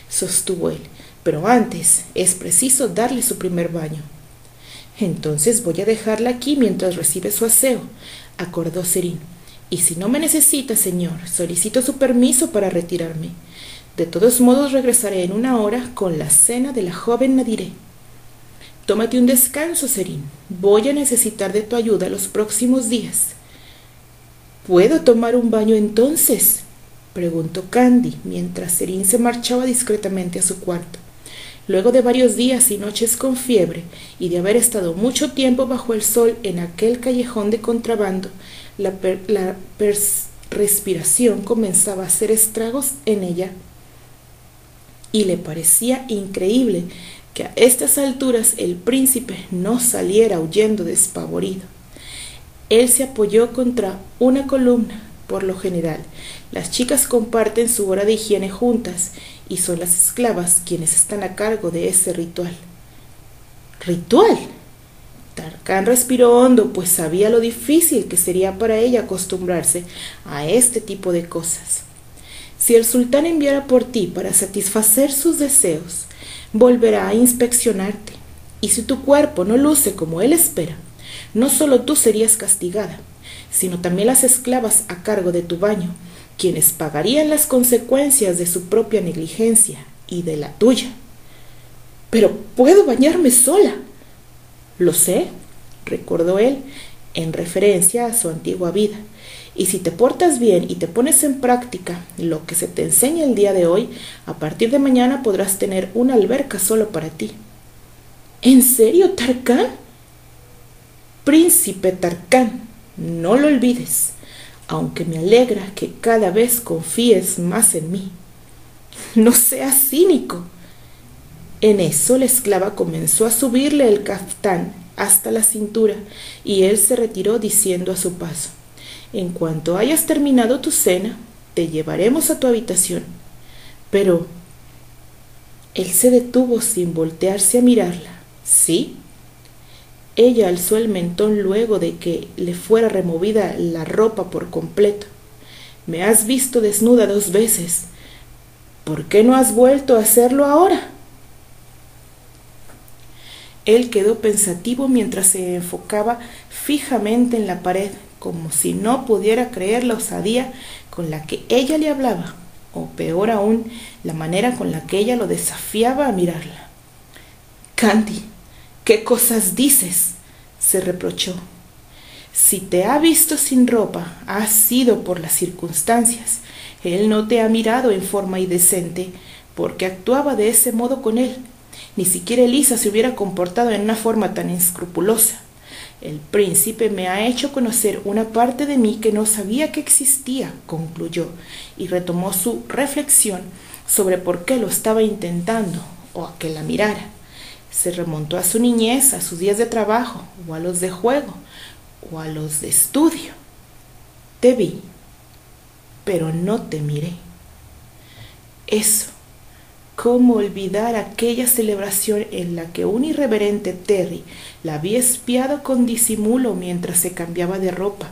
sostuvo él, pero antes es preciso darle su primer baño. Entonces voy a dejarla aquí mientras recibe su aseo, acordó Serene, y si no me necesita, señor, solicito su permiso para retirarme. De todos modos regresaré en una hora con la cena de la joven Nadiré. Tómate un descanso, Serene. Voy a necesitar de tu ayuda los próximos días. ¿Puedo tomar un baño entonces?, preguntó Candy, mientras Serene se marchaba discretamente a su cuarto. Luego de varios días y noches con fiebre, y de haber estado mucho tiempo bajo el sol en aquel callejón de contrabando, la respiración comenzaba a hacer estragos en ella, y le parecía increíble que a estas alturas el príncipe no saliera huyendo despavorido. Él se apoyó contra una columna. Por lo general, las chicas comparten su hora de higiene juntas y son las esclavas quienes están a cargo de ese ritual. ¿Ritual? Tarkán respiró hondo, pues sabía lo difícil que sería para ella acostumbrarse a este tipo de cosas. Si el sultán enviara por ti para satisfacer sus deseos, volverá a inspeccionarte, y si tu cuerpo no luce como él espera, no solo tú serías castigada, sino también las esclavas a cargo de tu baño, quienes pagarían las consecuencias de su propia negligencia y de la tuya. Pero puedo bañarme sola. Lo sé, recordó él, en referencia a su antigua vida, y si te portas bien y te pones en práctica lo que se te enseña el día de hoy, a partir de mañana podrás tener una alberca solo para ti. ¿En serio, Tarkán? Príncipe Tarkán, no lo olvides, aunque me alegra que cada vez confíes más en mí. No seas cínico. En eso la esclava comenzó a subirle el caftán hasta la cintura y él se retiró diciendo a su paso: en cuanto hayas terminado tu cena, te llevaremos a tu habitación. Pero él se detuvo sin voltearse a mirarla. ¿Sí? Ella alzó el mentón luego de que le fuera removida la ropa por completo. Me has visto desnuda 2 veces. ¿Por qué no has vuelto a hacerlo ahora? Él quedó pensativo mientras se enfocaba fijamente en la pared, como si no pudiera creer la osadía con la que ella le hablaba, o peor aún, la manera con la que ella lo desafiaba a mirarla. «Candy, ¿qué cosas dices?», se reprochó. «Si te ha visto sin ropa, ha sido por las circunstancias. Él no te ha mirado en forma indecente, porque actuaba de ese modo con él. Ni siquiera Elisa se hubiera comportado en una forma tan escrupulosa. El príncipe me ha hecho conocer una parte de mí que no sabía que existía», concluyó, y retomó su reflexión sobre por qué lo estaba intentando, o a que la mirara. Se remontó a su niñez, a sus días de trabajo, o a los de juego, o a los de estudio. «Te vi, pero no te miré». Eso. ¿Cómo olvidar aquella celebración en la que un irreverente Terry la había espiado con disimulo mientras se cambiaba de ropa,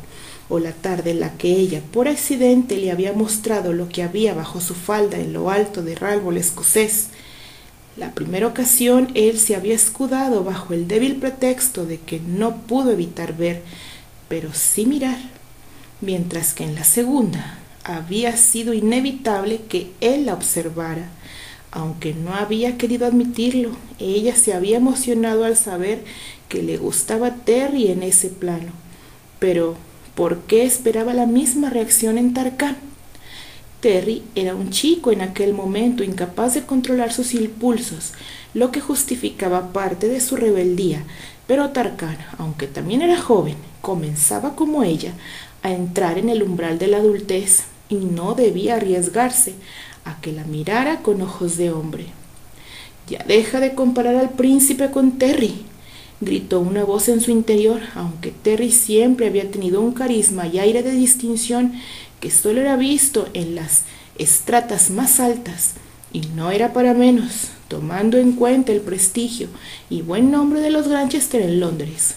o la tarde en la que ella por accidente le había mostrado lo que había bajo su falda en lo alto del árbol escocés? La primera ocasión él se había escudado bajo el débil pretexto de que no pudo evitar ver, pero sí mirar, mientras que en la segunda había sido inevitable que él la observara. Aunque no había querido admitirlo, ella se había emocionado al saber que le gustaba Terry en ese plano. Pero, ¿por qué esperaba la misma reacción en Tarkán? Terry era un chico en aquel momento, incapaz de controlar sus impulsos, lo que justificaba parte de su rebeldía. Pero Tarkán, aunque también era joven, comenzaba como ella a entrar en el umbral de la adultez y no debía arriesgarse a que la mirara con ojos de hombre. «Ya deja de comparar al príncipe con Terry», gritó una voz en su interior, aunque Terry siempre había tenido un carisma y aire de distinción que solo era visto en las estratas más altas, y no era para menos, tomando en cuenta el prestigio y buen nombre de los Granchester en Londres.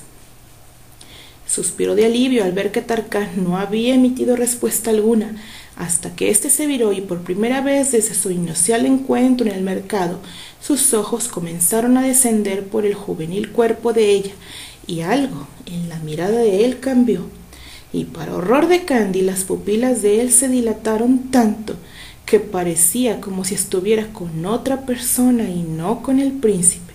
Suspiró de alivio al ver que Tarkán no había emitido respuesta alguna, hasta que éste se viró y por primera vez desde su inusual encuentro en el mercado, sus ojos comenzaron a descender por el juvenil cuerpo de ella, y algo en la mirada de él cambió, y para horror de Candy las pupilas de él se dilataron tanto que parecía como si estuviera con otra persona y no con el príncipe,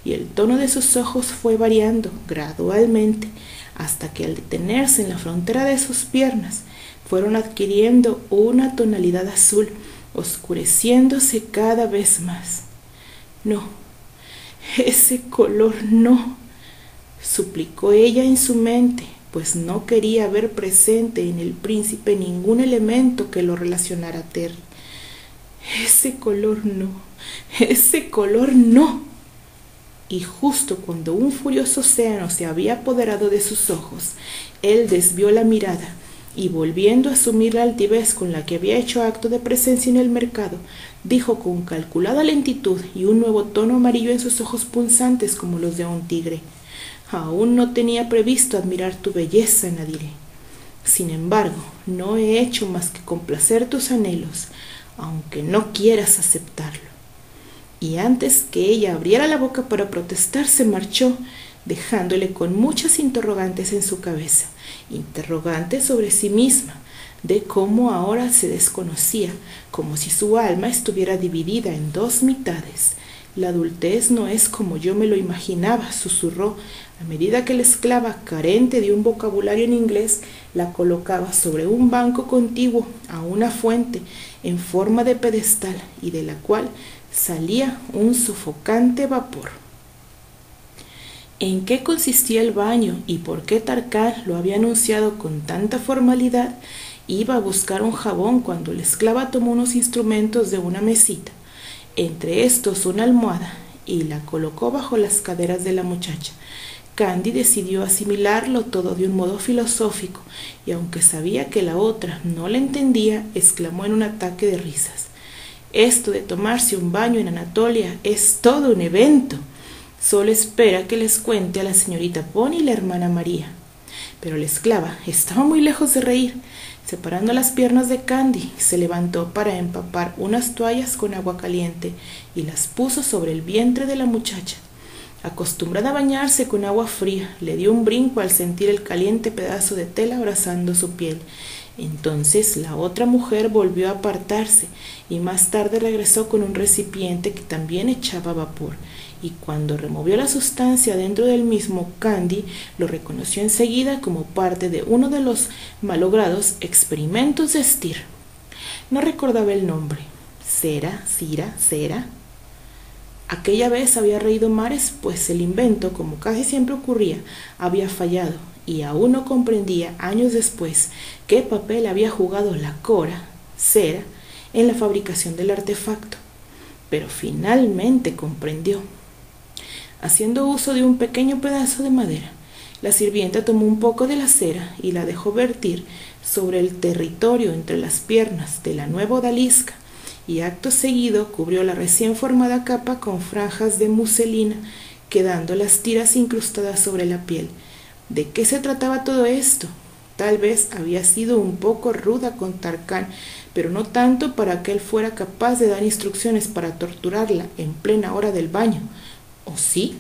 y el tono de sus ojos fue variando gradualmente, hasta que al detenerse en la frontera de sus piernas, fueron adquiriendo una tonalidad azul, oscureciéndose cada vez más. «No, ese color no», suplicó ella en su mente, pues no quería ver presente en el príncipe ningún elemento que lo relacionara a Terry. «Ese color no, ese color no». Y justo cuando un furioso océano se había apoderado de sus ojos, él desvió la mirada, y volviendo a asumir la altivez con la que había hecho acto de presencia en el mercado, dijo con calculada lentitud y un nuevo tono amarillo en sus ojos punzantes como los de un tigre: «Aún no tenía previsto admirar tu belleza, Nadire. Sin embargo, no he hecho más que complacer tus anhelos, aunque no quieras aceptarlo». Y antes que ella abriera la boca para protestar, se marchó, dejándole con muchas interrogantes en su cabeza, interrogantes sobre sí misma, de cómo ahora se desconocía, como si su alma estuviera dividida en 2 mitades. «La adultez no es como yo me lo imaginaba», susurró, a medida que la esclava, carente de un vocabulario en inglés, la colocaba sobre un banco contiguo a una fuente en forma de pedestal y de la cual salía un sofocante vapor. ¿En qué consistía el baño y por qué Tarkán lo había anunciado con tanta formalidad? Iba a buscar un jabón cuando la esclava tomó unos instrumentos de una mesita, entre estos una almohada, y la colocó bajo las caderas de la muchacha. Candy decidió asimilarlo todo de un modo filosófico, y aunque sabía que la otra no la entendía, exclamó en un ataque de risas: «Esto de tomarse un baño en Anatolia es todo un evento. Solo espera que les cuente a la señorita Pony y la hermana María». Pero la esclava estaba muy lejos de reír. Separando las piernas de Candy, se levantó para empapar unas toallas con agua caliente y las puso sobre el vientre de la muchacha. Acostumbrada a bañarse con agua fría, le dio un brinco al sentir el caliente pedazo de tela abrazando su piel. Entonces la otra mujer volvió a apartarse y más tarde regresó con un recipiente que también echaba vapor, y cuando removió la sustancia dentro del mismo, Candy lo reconoció enseguida como parte de uno de los malogrados experimentos de Steer. No recordaba el nombre. ¿Cera? ¿Cira? ¿Cera? Aquella vez había reído mares, pues el invento, como casi siempre ocurría, había fallado, y aún no comprendía años después qué papel había jugado la Cora, Cera, en la fabricación del artefacto. Pero finalmente comprendió. Haciendo uso de un pequeño pedazo de madera, la sirvienta tomó un poco de la cera y la dejó vertir sobre el territorio entre las piernas de la nueva odalisca, y acto seguido cubrió la recién formada capa con franjas de muselina, quedando las tiras incrustadas sobre la piel. ¿De qué se trataba todo esto? Tal vez había sido un poco ruda con Tarkán, pero no tanto para que él fuera capaz de dar instrucciones para torturarla en plena hora del baño. ¿O sí?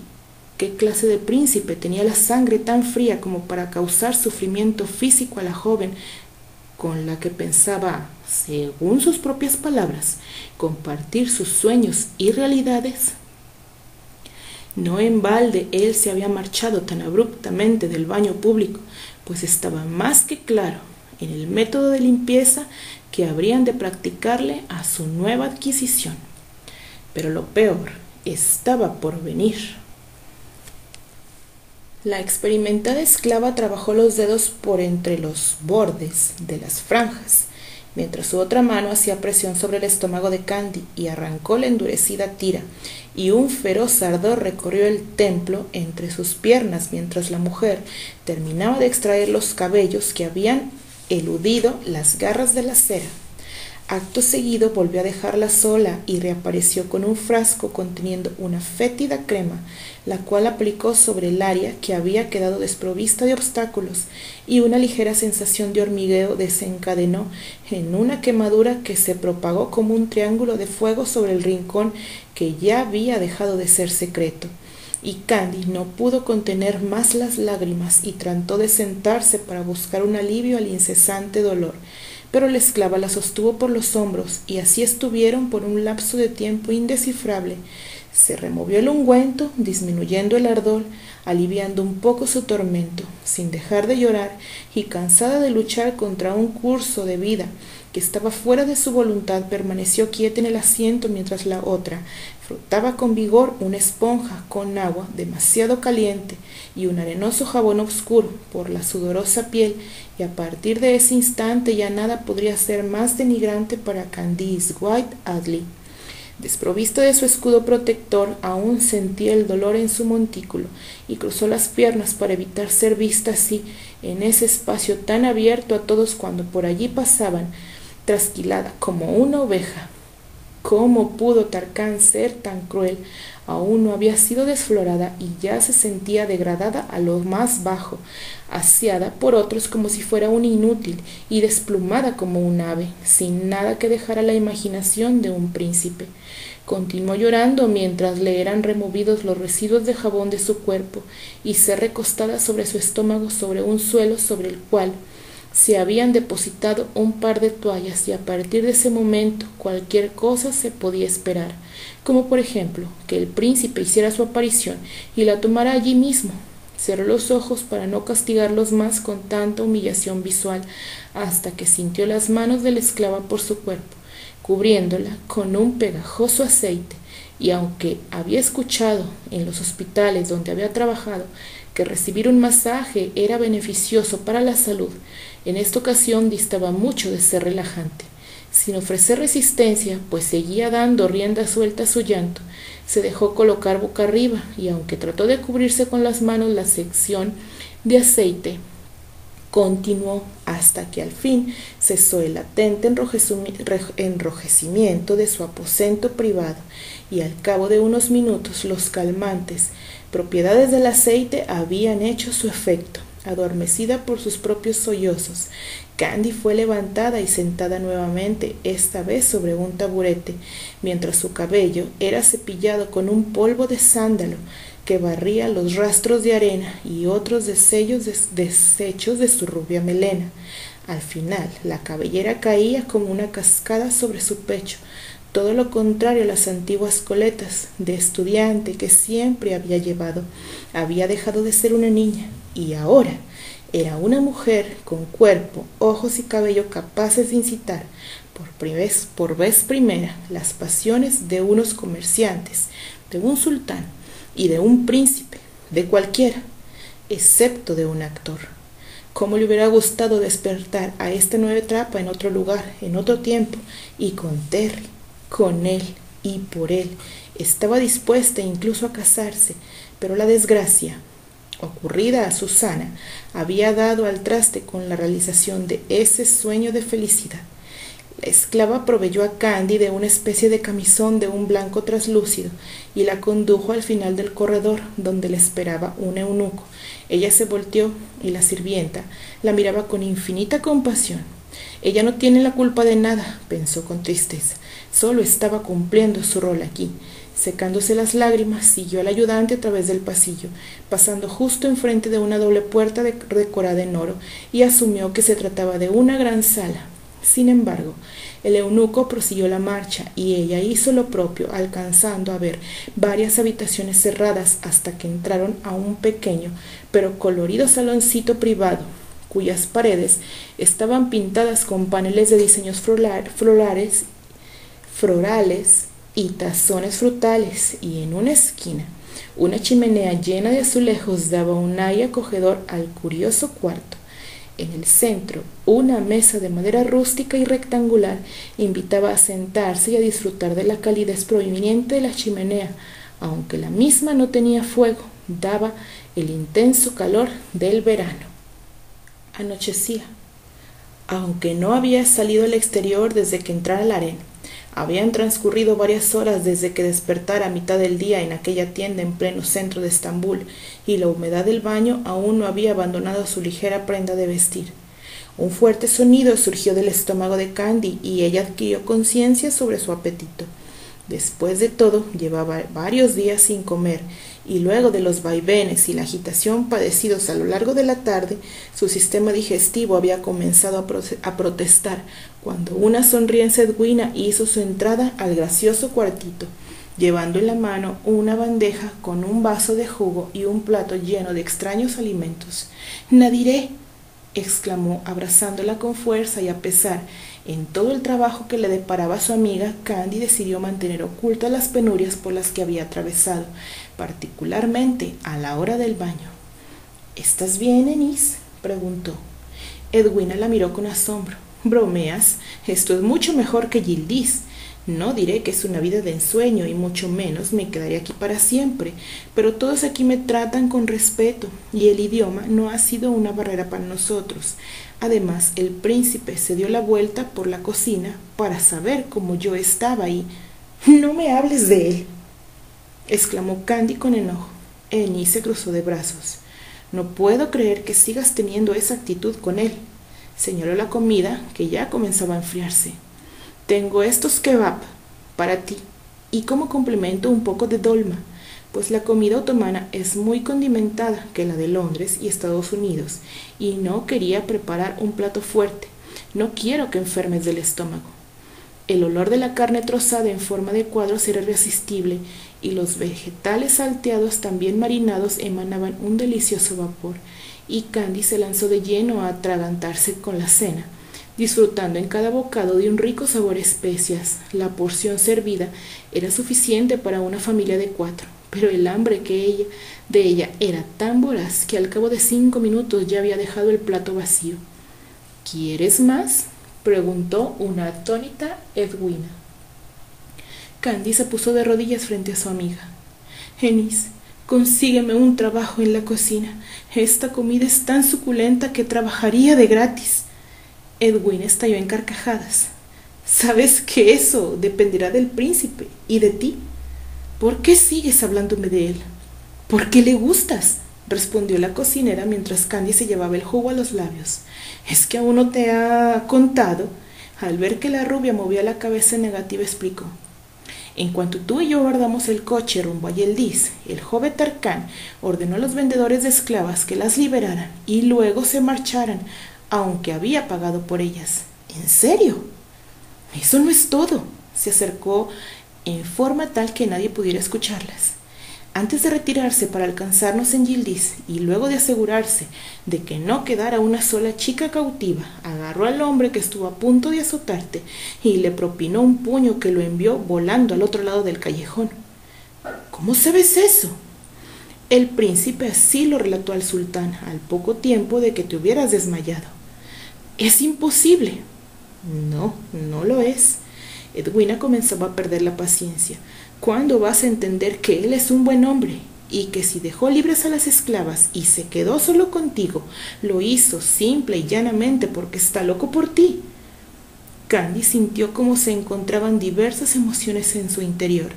¿Qué clase de príncipe tenía la sangre tan fría como para causar sufrimiento físico a la joven con la que pensaba, según sus propias palabras, compartir sus sueños y realidades? No en balde él se había marchado tan abruptamente del baño público, pues estaba más que claro en el método de limpieza que habrían de practicarle a su nueva adquisición. Pero lo peor estaba por venir. La experimentada esclava trabajó los dedos por entre los bordes de las franjas, mientras su otra mano hacía presión sobre el estómago de Candy y arrancó la endurecida tira, y un feroz ardor recorrió el templo entre sus piernas mientras la mujer terminaba de extraer los cabellos que habían eludido las garras de la cera. Acto seguido volvió a dejarla sola y reapareció con un frasco conteniendo una fétida crema, la cual aplicó sobre el área que había quedado desprovista de obstáculos, y una ligera sensación de hormigueo desencadenó en una quemadura que se propagó como un triángulo de fuego sobre el rincón que ya había dejado de ser secreto. Y Candy no pudo contener más las lágrimas y trató de sentarse para buscar un alivio al incesante dolor. Pero la esclava la sostuvo por los hombros, y así estuvieron por un lapso de tiempo indescifrable. Se removió el ungüento, disminuyendo el ardor, aliviando un poco su tormento, sin dejar de llorar y cansada de luchar contra un curso de vida que estaba fuera de su voluntad. Permaneció quieta en el asiento mientras la otra frotaba con vigor una esponja con agua demasiado caliente y un arenoso jabón oscuro por la sudorosa piel, y a partir de ese instante ya nada podría ser más denigrante para Candice White Adley. Desprovista de su escudo protector, aún sentía el dolor en su montículo y cruzó las piernas para evitar ser vista así en ese espacio tan abierto a todos cuando por allí pasaban, trasquilada como una oveja. ¿Cómo pudo Tarkán ser tan cruel? Aún no había sido desflorada y ya se sentía degradada a lo más bajo, aseada por otros como si fuera una inútil y desplumada como un ave, sin nada que dejar a la imaginación de un príncipe. Continuó llorando mientras le eran removidos los residuos de jabón de su cuerpo y se recostada sobre su estómago sobre un suelo sobre el cual se habían depositado un par de toallas, y a partir de ese momento cualquier cosa se podía esperar, como por ejemplo que el príncipe hiciera su aparición y la tomara allí mismo. Cerró los ojos para no castigarlos más con tanta humillación visual, hasta que sintió las manos de la esclava por su cuerpo, cubriéndola con un pegajoso aceite, y aunque había escuchado en los hospitales donde había trabajado que recibir un masaje era beneficioso para la salud, en esta ocasión distaba mucho de ser relajante. Sin ofrecer resistencia, pues seguía dando rienda suelta a su llanto, se dejó colocar boca arriba, y aunque trató de cubrirse con las manos la sección de aceite, continuó hasta que al fin cesó el latente enrojecimiento de su aposento privado, y al cabo de unos minutos los calmantes propiedades del aceite habían hecho su efecto. Adormecida por sus propios sollozos, Candy fue levantada y sentada nuevamente, esta vez sobre un taburete, mientras su cabello era cepillado con un polvo de sándalo que barría los rastros de arena y otros desechos de su rubia melena. Al final, la cabellera caía como una cascada sobre su pecho, todo lo contrario a las antiguas coletas de estudiante que siempre había llevado. Había dejado de ser una niña y ahora era una mujer con cuerpo, ojos y cabello capaces de incitar por vez primera las pasiones de unos comerciantes, de un sultán y de un príncipe, de cualquiera, excepto de un actor. Cómo le hubiera gustado despertar a esta nueva etapa en otro lugar, en otro tiempo, y con Terry, con él y por él. Estaba dispuesta incluso a casarse, pero la desgracia ocurrida a Susana había dado al traste con la realización de ese sueño de felicidad. La esclava proveyó a Candy de una especie de camisón de un blanco traslúcido y la condujo al final del corredor, donde le esperaba un eunuco. Ella se volteó y la sirvienta la miraba con infinita compasión. Ella no tiene la culpa de nada, pensó con tristeza, solo estaba cumpliendo su rol aquí. Secándose las lágrimas, siguió al ayudante a través del pasillo, pasando justo enfrente de una doble puerta decorada en oro, y asumió que se trataba de una gran sala. Sin embargo, el eunuco prosiguió la marcha y ella hizo lo propio, alcanzando a ver varias habitaciones cerradas hasta que entraron a un pequeño pero colorido saloncito privado, cuyas paredes estaban pintadas con paneles de diseños florales y tazones frutales, y en una esquina una chimenea llena de azulejos daba un aire acogedor al curioso cuarto. En el centro, una mesa de madera rústica y rectangular invitaba a sentarse y a disfrutar de la calidez proveniente de la chimenea, aunque la misma no tenía fuego, daba el intenso calor del verano. Anochecía, aunque no había salido al exterior desde que entrara al harén. Habían transcurrido varias horas desde que despertara a mitad del día en aquella tienda en pleno centro de Estambul, y la humedad del baño aún no había abandonado su ligera prenda de vestir. Un fuerte sonido surgió del estómago de Candy y ella adquirió conciencia sobre su apetito. Después de todo, llevaba varios días sin comer, y luego de los vaivenes y la agitación padecidos a lo largo de la tarde, su sistema digestivo había comenzado a protestar cuando una sonriente Edwina hizo su entrada al gracioso cuartito, llevando en la mano una bandeja con un vaso de jugo y un plato lleno de extraños alimentos. «Nadiré», exclamó, abrazándola con fuerza, y a pesar en todo el trabajo que le deparaba su amiga, Candy decidió mantener ocultas las penurias por las que había atravesado, particularmente a la hora del baño. «¿Estás bien, Ennis?», preguntó. Edwina la miró con asombro. «¿Bromeas? Esto es mucho mejor que Yildiz. No diré que es una vida de ensueño, y mucho menos me quedaré aquí para siempre, pero todos aquí me tratan con respeto, y el idioma no ha sido una barrera para nosotros. Además, el príncipe se dio la vuelta por la cocina para saber cómo yo estaba y...» «No me hables de él», exclamó Candy con enojo. Ennis se cruzó de brazos. «No puedo creer que sigas teniendo esa actitud con él». Señaló la comida, que ya comenzaba a enfriarse. «Tengo estos kebab para ti, y como complemento un poco de dolma, pues la comida otomana es muy condimentada que la de Londres y Estados Unidos, y no quería preparar un plato fuerte. No quiero que enfermes del estómago». El olor de la carne trozada en forma de cuadros era irresistible, y los vegetales salteados también marinados emanaban un delicioso vapor, y Candy se lanzó de lleno a atragantarse con la cena, disfrutando en cada bocado de un rico sabor a especias. La porción servida era suficiente para una familia de 4, pero el hambre de ella era tan voraz que al cabo de 5 minutos ya había dejado el plato vacío. «¿Quieres más?», preguntó una atónita Edwina. Candy se puso de rodillas frente a su amiga. «Ennis, consígueme un trabajo en la cocina. Esta comida es tan suculenta que trabajaría de gratis». Edwina estalló en carcajadas. «Sabes que eso dependerá del príncipe y de ti. ¿Por qué sigues hablándome de él?». «Porque le gustas», respondió la cocinera mientras Candy se llevaba el jugo a los labios. ¿Es que aún no te ha contado? Al ver que la rubia movía la cabeza negativa, explicó. En cuanto tú y yo guardamos el coche rumbo a Yeldiz, el joven Tarkán ordenó a los vendedores de esclavas que las liberaran y luego se marcharan, aunque había pagado por ellas. ¿En serio? Eso no es todo. Se acercó en forma tal que nadie pudiera escucharlas. Antes de retirarse para alcanzarnos en Yildiz y luego de asegurarse de que no quedara una sola chica cautiva, agarró al hombre que estuvo a punto de azotarte y le propinó un puño que lo envió volando al otro lado del callejón. ¿Cómo sabes eso? El príncipe así lo relató al sultán al poco tiempo de que te hubieras desmayado. Es imposible. No, no lo es. Edwina comenzaba a perder la paciencia. ¿Cuándo vas a entender que él es un buen hombre? Y que si dejó libres a las esclavas y se quedó solo contigo, lo hizo simple y llanamente porque está loco por ti. Candy sintió cómo se encontraban diversas emociones en su interior.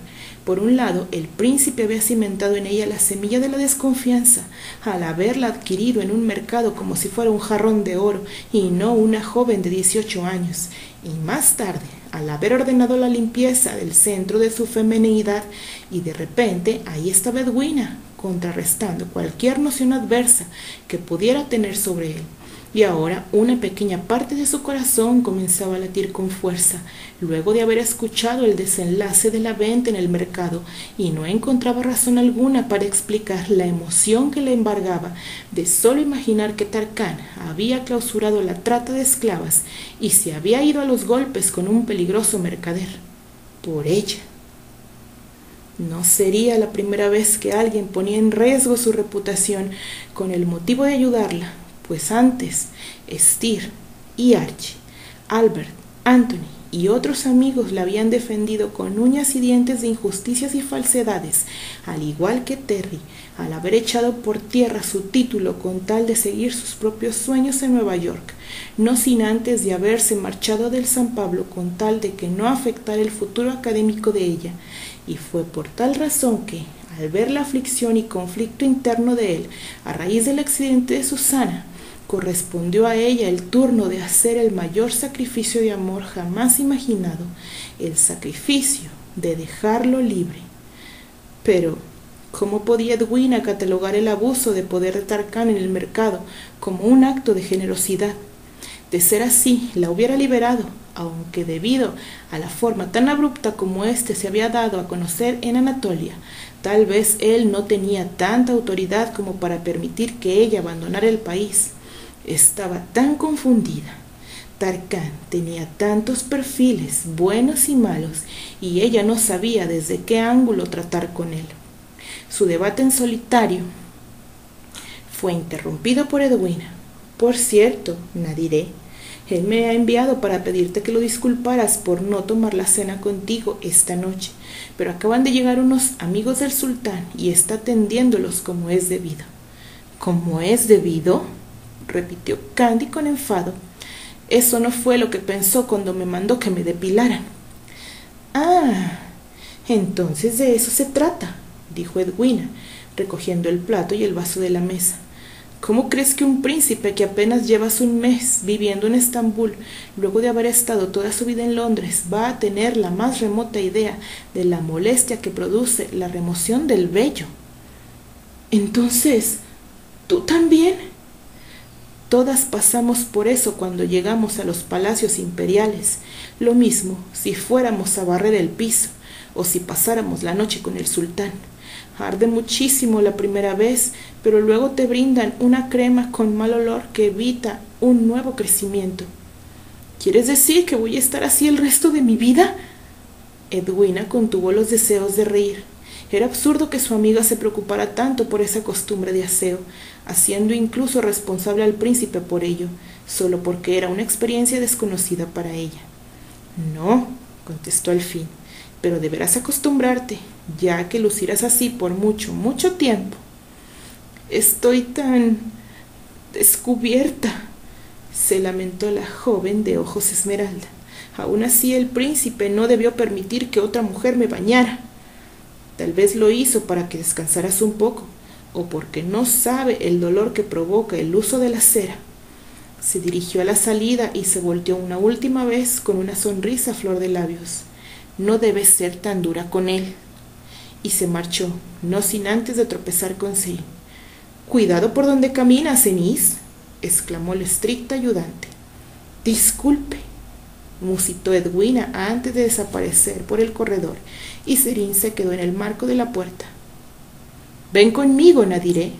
Por un lado, el príncipe había cimentado en ella la semilla de la desconfianza, al haberla adquirido en un mercado como si fuera un jarrón de oro y no una joven de 18 años. Y más tarde, al haber ordenado la limpieza del centro de su feminidad, y de repente ahí estaba Edwina, contrarrestando cualquier noción adversa que pudiera tener sobre él. Y ahora una pequeña parte de su corazón comenzaba a latir con fuerza, luego de haber escuchado el desenlace de la venta en el mercado, y no encontraba razón alguna para explicar la emoción que le embargaba de solo imaginar que Tarkán había clausurado la trata de esclavas y se había ido a los golpes con un peligroso mercader. Por ella. No sería la primera vez que alguien ponía en riesgo su reputación con el motivo de ayudarla, pues antes Steer y Archie, Albert, Anthony y otros amigos la habían defendido con uñas y dientes de injusticias y falsedades, al igual que Terry, al haber echado por tierra su título con tal de seguir sus propios sueños en Nueva York, no sin antes de haberse marchado del San Pablo con tal de que no afectara el futuro académico de ella, y fue por tal razón que, al ver la aflicción y conflicto interno de él a raíz del accidente de Susana, correspondió a ella el turno de hacer el mayor sacrificio de amor jamás imaginado, el sacrificio de dejarlo libre. Pero, ¿cómo podía Edwina catalogar el abuso de poder de Tarkán en el mercado como un acto de generosidad? De ser así, la hubiera liberado, aunque debido a la forma tan abrupta como éste se había dado a conocer en Anatolia, tal vez él no tenía tanta autoridad como para permitir que ella abandonara el país. Estaba tan confundida. Tarkán tenía tantos perfiles, buenos y malos, y ella no sabía desde qué ángulo tratar con él. Su debate en solitario fue interrumpido por Edwina. Por cierto, Nadiré, él me ha enviado para pedirte que lo disculparas por no tomar la cena contigo esta noche, pero acaban de llegar unos amigos del sultán y está atendiéndolos como es debido. ¿Cómo es debido?, repitió Candy con enfado. Eso no fue lo que pensó cuando me mandó que me depilaran. Ah, entonces de eso se trata, dijo Edwina, recogiendo el plato y el vaso de la mesa. ¿Cómo crees que un príncipe que apenas llevas un mes viviendo en Estambul, luego de haber estado toda su vida en Londres, va a tener la más remota idea de la molestia que produce la remoción del vello? Entonces, ¿tú también? Todas pasamos por eso cuando llegamos a los palacios imperiales. Lo mismo si fuéramos a barrer el piso o si pasáramos la noche con el sultán. Arde muchísimo la primera vez, pero luego te brindan una crema con mal olor que evita un nuevo crecimiento. ¿Quieres decir que voy a estar así el resto de mi vida? Edwina contuvo los deseos de reír. Era absurdo que su amiga se preocupara tanto por esa costumbre de aseo, haciendo incluso responsable al príncipe por ello, solo porque era una experiencia desconocida para ella. No, contestó al fin, pero deberás acostumbrarte, ya que lucirás así por mucho, mucho tiempo. Estoy tan descubierta, se lamentó la joven de ojos esmeralda. Aún así el príncipe no debió permitir que otra mujer me bañara. Tal vez lo hizo para que descansaras un poco, o porque no sabe el dolor que provoca el uso de la cera. Se dirigió a la salida y se volteó una última vez con una sonrisa a flor de labios. No debes ser tan dura con él. Y se marchó, no sin antes de tropezar con Serín. «Cuidado por donde caminas, Enís», exclamó el estricto ayudante. «Disculpe», musitó Edwina antes de desaparecer por el corredor, y Serín se quedó en el marco de la puerta. «Ven conmigo, Nadiré».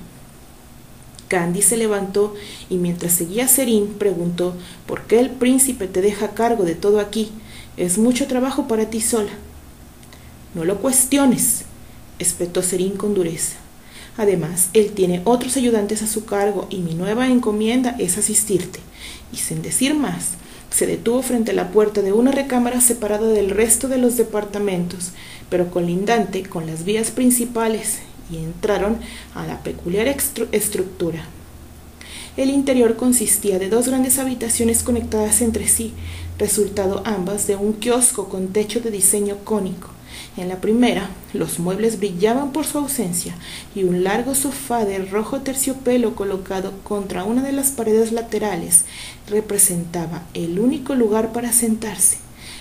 Candi se levantó y mientras seguía a Serín preguntó: «¿Por qué el príncipe te deja a cargo de todo aquí? Es mucho trabajo para ti sola». «No lo cuestiones», espetó Serín con dureza. «Además, él tiene otros ayudantes a su cargo y mi nueva encomienda es asistirte». Y sin decir más, se detuvo frente a la puerta de una recámara separada del resto de los departamentos, pero colindante con las vías principales, y entraron a la peculiar estructura. El interior consistía de dos grandes habitaciones conectadas entre sí, resultado ambas de un kiosco con techo de diseño cónico. En la primera, los muebles brillaban por su ausencia, y un largo sofá de rojo terciopelo colocado contra una de las paredes laterales representaba el único lugar para sentarse.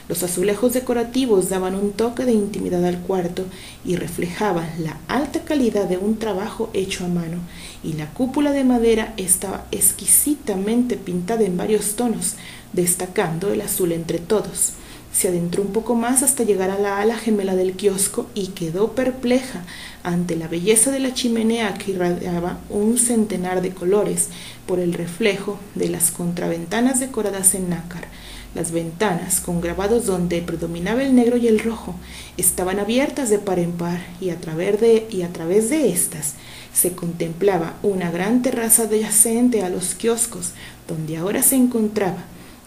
Los azulejos decorativos daban un toque de intimidad al cuarto y reflejaban la alta calidad de un trabajo hecho a mano, y la cúpula de madera estaba exquisitamente pintada en varios tonos, destacando el azul entre todos. Se adentró un poco más hasta llegar a la ala gemela del kiosco y quedó perpleja ante la belleza de la chimenea que irradiaba un centenar de colores por el reflejo de las contraventanas decoradas en nácar. Las ventanas, con grabados donde predominaba el negro y el rojo, estaban abiertas de par en par, y a través de estas se contemplaba una gran terraza adyacente a los kioscos, donde ahora se encontraba,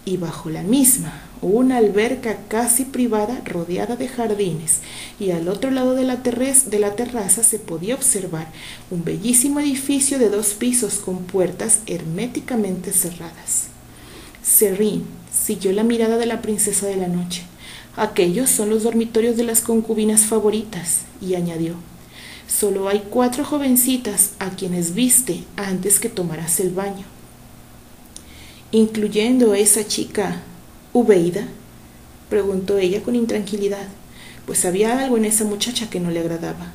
y bajo la misma, una alberca casi privada rodeada de jardines, y al otro lado de la terraza se podía observar un bellísimo edificio de 2 pisos con puertas herméticamente cerradas. Serrín siguió la mirada de la princesa de la noche. «Aquellos son los dormitorios de las concubinas favoritas», y añadió: «Solo hay 4 jovencitas a quienes viste antes que tomaras el baño». «¿Incluyendo a esa chica Ubeida?», preguntó ella con intranquilidad, pues había algo en esa muchacha que no le agradaba.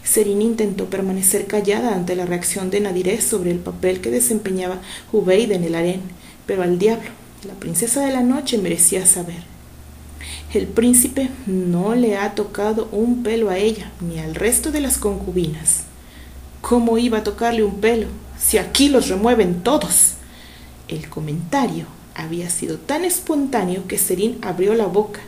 Serine intentó permanecer callada ante la reacción de Nadiré sobre el papel que desempeñaba Ubeida en el harén, pero al diablo, la princesa de la noche merecía saber. «El príncipe no le ha tocado un pelo a ella ni al resto de las concubinas». «¿Cómo iba a tocarle un pelo, si aquí los remueven todos?». El comentario había sido tan espontáneo que Serine abrió la boca,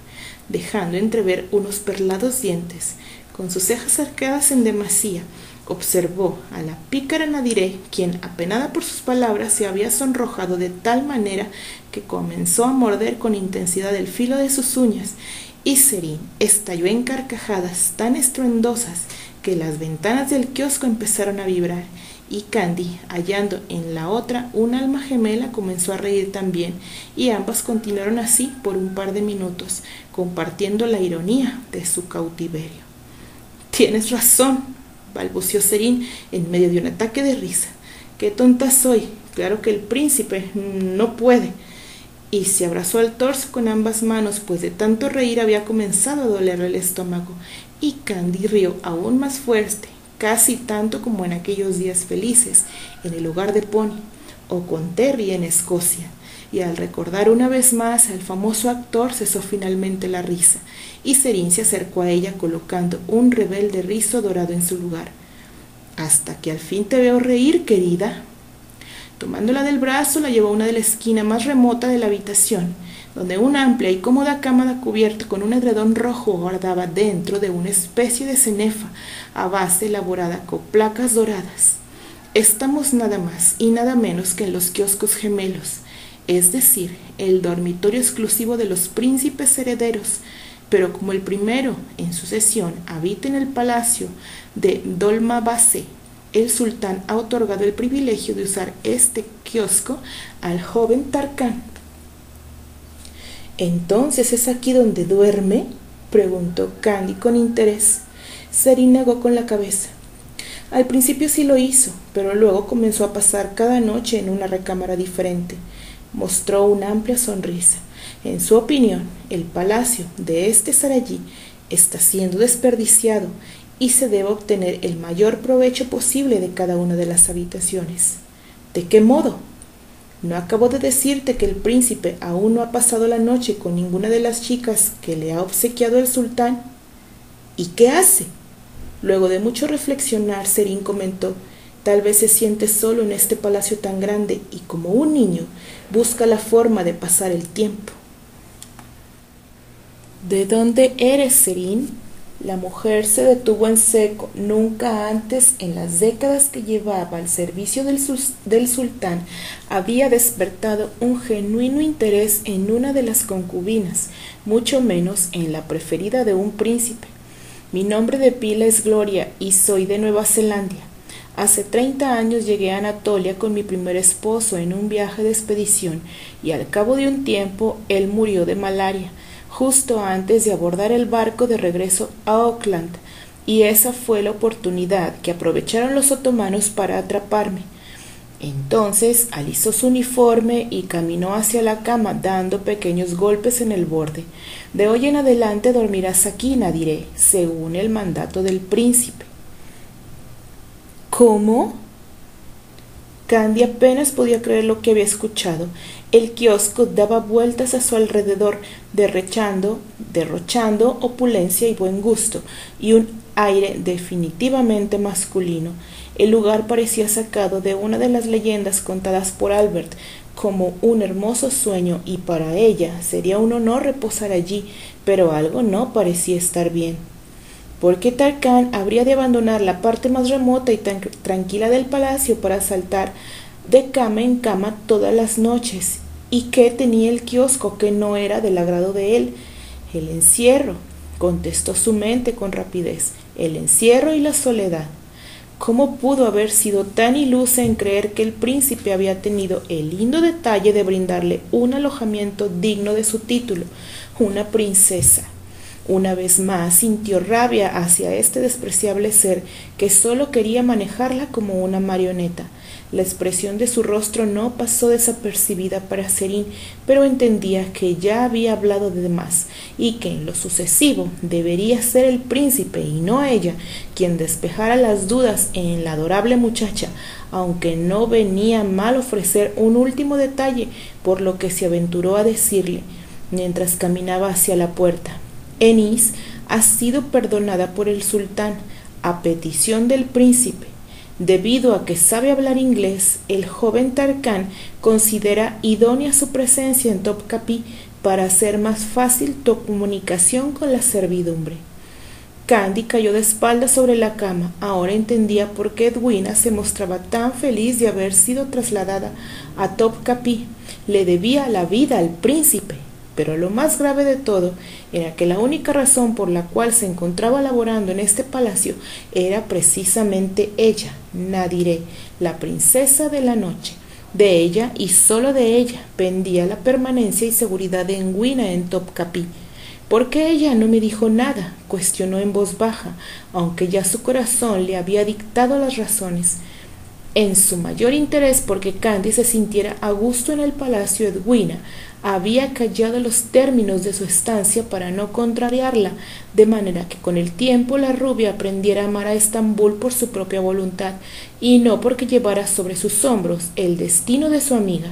dejando entrever unos perlados dientes. Con sus cejas arqueadas en demasía, observó a la pícara Nadiré, quien, apenada por sus palabras, se había sonrojado de tal manera que comenzó a morder con intensidad el filo de sus uñas, y Serine estalló en carcajadas tan estruendosas que las ventanas del kiosco empezaron a vibrar, y Candi, hallando en la otra un alma gemela, comenzó a reír también, y ambas continuaron así por un par de minutos, compartiendo la ironía de su cautiverio. «Tienes razón», balbuceó Serine en medio de un ataque de risa. «Qué tonta soy. Claro que el príncipe no puede». Y se abrazó al torso con ambas manos, pues de tanto reír había comenzado a dolerle el estómago, y Candi rió aún más fuerte, casi tanto como en aquellos días felices en el hogar de Pony, o con Terry en Escocia, y al recordar una vez más al famoso actor cesó finalmente la risa, y Serine se acercó a ella colocando un rebelde rizo dorado en su lugar. «Hasta que al fin te veo reír, querida». Tomándola del brazo, la llevó a una de la esquina más remota de la habitación, donde una amplia y cómoda cama cubierta con un edredón rojo guardaba dentro de una especie de cenefa a base elaborada con placas doradas. «Estamos nada más y nada menos que en los kioscos gemelos, es decir, el dormitorio exclusivo de los príncipes herederos, pero como el primero en sucesión habita en el palacio de Dolmabase, el sultán ha otorgado el privilegio de usar este kiosco al joven Tarkán». «¿Entonces es aquí donde duerme?», preguntó Candi con interés. Serine negó con la cabeza. Al principio sí lo hizo, pero luego comenzó a pasar cada noche en una recámara diferente. Mostró una amplia sonrisa. En su opinión, el palacio de este Sarayí está siendo desperdiciado y se debe obtener el mayor provecho posible de cada una de las habitaciones. ¿De qué modo? ¿No acabo de decirte que el príncipe aún no ha pasado la noche con ninguna de las chicas que le ha obsequiado el sultán? ¿Y qué hace? Luego de mucho reflexionar, Serín comentó: tal vez se siente solo en este palacio tan grande y, como un niño, busca la forma de pasar el tiempo. ¿De dónde eres, Serín? La mujer se detuvo en seco. Nunca antes, en las décadas que llevaba al servicio del sultán, había despertado un genuino interés en una de las concubinas, mucho menos en la preferida de un príncipe. Mi nombre de pila es Gloria y soy de Nueva Zelanda. Hace 30 años llegué a Anatolia con mi primer esposo en un viaje de expedición y al cabo de un tiempo él murió de malaria, justo antes de abordar el barco de regreso a Auckland, y esa fue la oportunidad que aprovecharon los otomanos para atraparme. Entonces alisó su uniforme y caminó hacia la cama dando pequeños golpes en el borde. De hoy en adelante dormirás aquí, Nadiré, según el mandato del príncipe. ¿Cómo? Candy apenas podía creer lo que había escuchado. El kiosco daba vueltas a su alrededor, derrochando opulencia y buen gusto, y un aire definitivamente masculino. El lugar parecía sacado de una de las leyendas contadas por Albert como un hermoso sueño, y para ella sería un honor reposar allí, pero algo no parecía estar bien. ¿Por qué Tarkán habría de abandonar la parte más remota y tan tranquila del palacio para saltar de cama en cama todas las noches? ¿Y qué tenía el kiosco que no era del agrado de él? El encierro, contestó su mente con rapidez, el encierro y la soledad. ¿Cómo pudo haber sido tan ilusa en creer que el príncipe había tenido el lindo detalle de brindarle un alojamiento digno de su título, una princesa? Una vez más sintió rabia hacia este despreciable ser que solo quería manejarla como una marioneta. La expresión de su rostro no pasó desapercibida para Serín, pero entendía que ya había hablado de más y que en lo sucesivo debería ser el príncipe y no ella quien despejara las dudas en la adorable muchacha, aunque no venía mal ofrecer un último detalle, por lo que se aventuró a decirle mientras caminaba hacia la puerta: Enis ha sido perdonada por el sultán a petición del príncipe. Debido a que sabe hablar inglés, el joven Tarkán considera idónea su presencia en Topkapi para hacer más fácil tu comunicación con la servidumbre. Candy cayó de espaldas sobre la cama. Ahora entendía por qué Edwina se mostraba tan feliz de haber sido trasladada a Topkapi. Le debía la vida al príncipe. Pero lo más grave de todo era que la única razón por la cual se encontraba laborando en este palacio era precisamente ella, Nadiré, la princesa de la noche. De ella y solo de ella pendía la permanencia y seguridad de Edwina en Topkapi. ¿Por qué ella no me dijo nada?, cuestionó en voz baja, aunque ya su corazón le había dictado las razones. En su mayor interés porque Candy se sintiera a gusto en el palacio, Edwina había callado los términos de su estancia para no contrariarla, de manera que con el tiempo la rubia aprendiera a amar a Estambul por su propia voluntad y no porque llevara sobre sus hombros el destino de su amiga.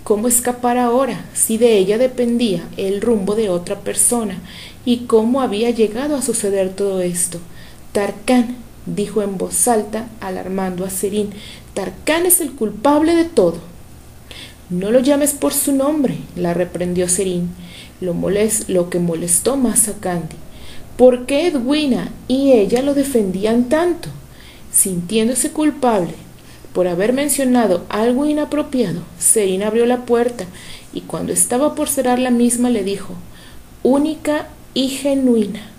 ¿Cómo escapar ahora, si de ella dependía el rumbo de otra persona? ¿Y cómo había llegado a suceder todo esto? Tarkán, dijo en voz alta, alarmando a Serín, Tarkán es el culpable de todo. No lo llames por su nombre, la reprendió Serín, lo que molestó más a Candy. ¿Por qué Edwina y ella lo defendían tanto? Sintiéndose culpable por haber mencionado algo inapropiado, Serín abrió la puerta y cuando estaba por cerrar la misma le dijo: única y genuina.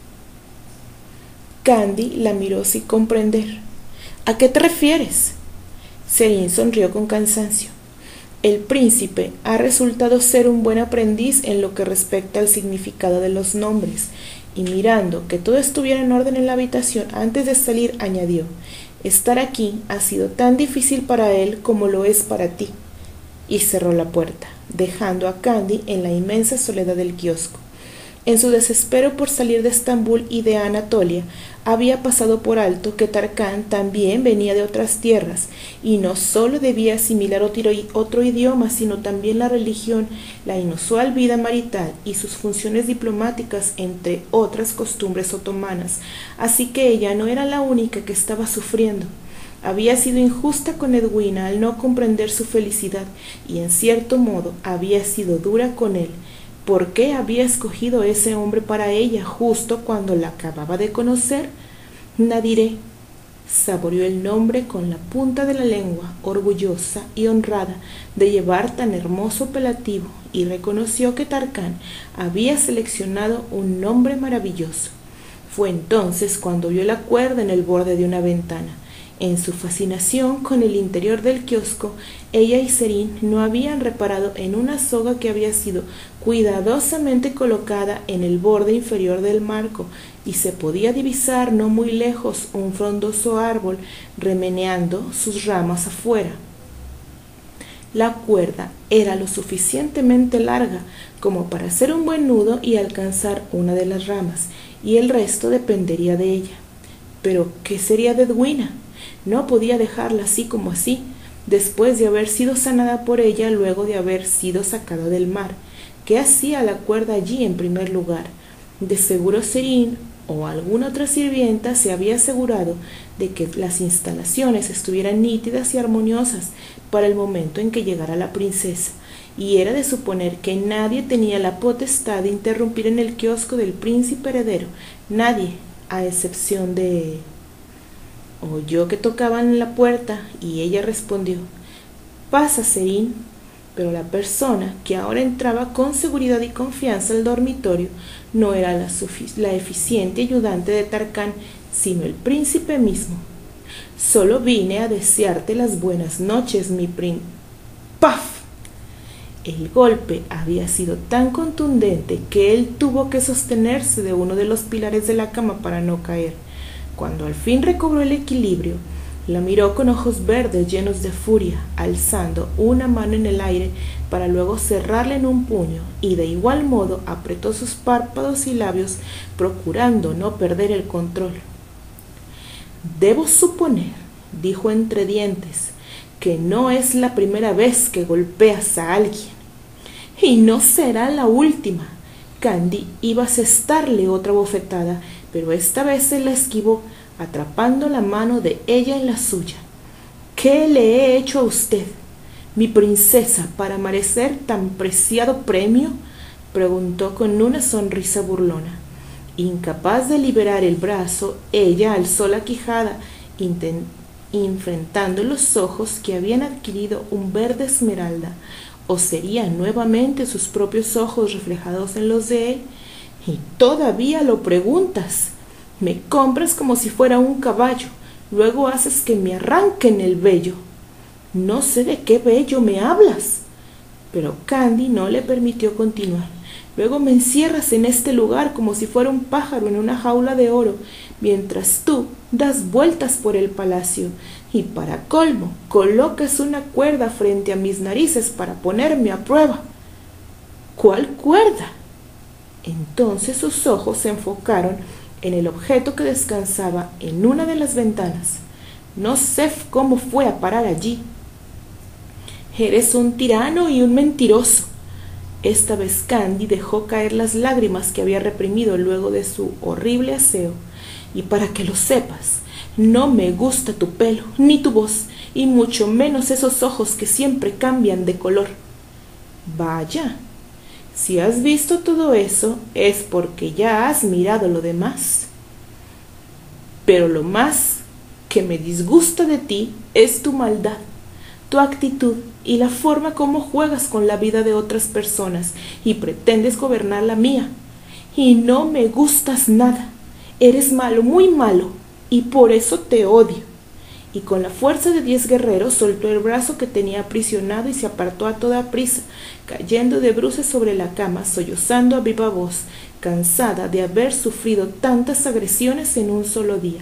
Candy la miró sin comprender. ¿A qué te refieres? Serín sonrió con cansancio. El príncipe ha resultado ser un buen aprendiz en lo que respecta al significado de los nombres, y mirando que todo estuviera en orden en la habitación antes de salir, añadió: Estar aquí ha sido tan difícil para él como lo es para ti. Y cerró la puerta, dejando a Candy en la inmensa soledad del kiosco. En su desespero por salir de Estambul y de Anatolia, había pasado por alto que Tarkán también venía de otras tierras, y no sólo debía asimilar otro idioma, sino también la religión, la inusual vida marital y sus funciones diplomáticas, entre otras costumbres otomanas. Así que ella no era la única que estaba sufriendo. Había sido injusta con Edwina al no comprender su felicidad, y en cierto modo había sido dura con él. ¿Por qué había escogido ese hombre para ella justo cuando la acababa de conocer? Nadiré saboreó el nombre con la punta de la lengua, orgullosa y honrada de llevar tan hermoso apelativo, y reconoció que Tarkán había seleccionado un nombre maravilloso. Fue entonces cuando vio la cuerda en el borde de una ventana. En su fascinación con el interior del kiosco, ella y Serín no habían reparado en una soga que había sido cuidadosamente colocada en el borde inferior del marco, y se podía divisar no muy lejos un frondoso árbol remeneando sus ramas afuera. La cuerda era lo suficientemente larga como para hacer un buen nudo y alcanzar una de las ramas, y el resto dependería de ella. Pero, ¿qué sería de Edwina? No podía dejarla así como así, después de haber sido sanada por ella luego de haber sido sacada del mar. ¿Qué hacía la cuerda allí en primer lugar? De seguro Serín o alguna otra sirvienta se había asegurado de que las instalaciones estuvieran nítidas y armoniosas para el momento en que llegara la princesa, y era de suponer que nadie tenía la potestad de interrumpir en el kiosco del príncipe heredero, nadie, a excepción de... Oyó que tocaban en la puerta y ella respondió: «Pasa, Serín». Pero la persona que ahora entraba con seguridad y confianza al dormitorio no era la eficiente ayudante de Tarkán, sino el príncipe mismo. «Solo vine a desearte las buenas noches, mi ¡Paf! El golpe había sido tan contundente que él tuvo que sostenerse de uno de los pilares de la cama para no caer. Cuando al fin recobró el equilibrio, la miró con ojos verdes llenos de furia, alzando una mano en el aire para luego cerrarla en un puño, y de igual modo apretó sus párpados y labios, procurando no perder el control. «Debo suponer», dijo entre dientes, «que no es la primera vez que golpeas a alguien. Y no será la última». Candy iba a asestarle otra bofetada, pero esta vez se la esquivó, atrapando la mano de ella en la suya. «¿Qué le he hecho a usted, mi princesa, para merecer tan preciado premio?», preguntó con una sonrisa burlona. Incapaz de liberar el brazo, ella alzó la quijada, enfrentando los ojos que habían adquirido un verde esmeralda, o serían nuevamente sus propios ojos reflejados en los de él. «¿Y todavía lo preguntas? Me compras como si fuera un caballo, luego haces que me arranquen el vello». «No sé de qué vello me hablas». Pero Candy no le permitió continuar. «Luego me encierras en este lugar como si fuera un pájaro en una jaula de oro, mientras tú das vueltas por el palacio, y para colmo colocas una cuerda frente a mis narices para ponerme a prueba». «¿Cuál cuerda?». Entonces sus ojos se enfocaron en el objeto que descansaba en una de las ventanas. «No sé cómo fue a parar allí». «Eres un tirano y un mentiroso». Esta vez Candy dejó caer las lágrimas que había reprimido luego de su horrible aseo. «Y para que lo sepas, no me gusta tu pelo, ni tu voz, y mucho menos esos ojos que siempre cambian de color». «Vaya, si has visto todo eso es porque ya has mirado lo demás. Pero lo más que me disgusta de ti es tu maldad, tu actitud y la forma como juegas con la vida de otras personas y pretendes gobernar la mía. Y no me gustas nada. Eres malo, muy malo, y por eso te odio». Y con la fuerza de 10 guerreros soltó el brazo que tenía aprisionado y se apartó a toda prisa, cayendo de bruces sobre la cama, sollozando a viva voz, cansada de haber sufrido tantas agresiones en un solo día.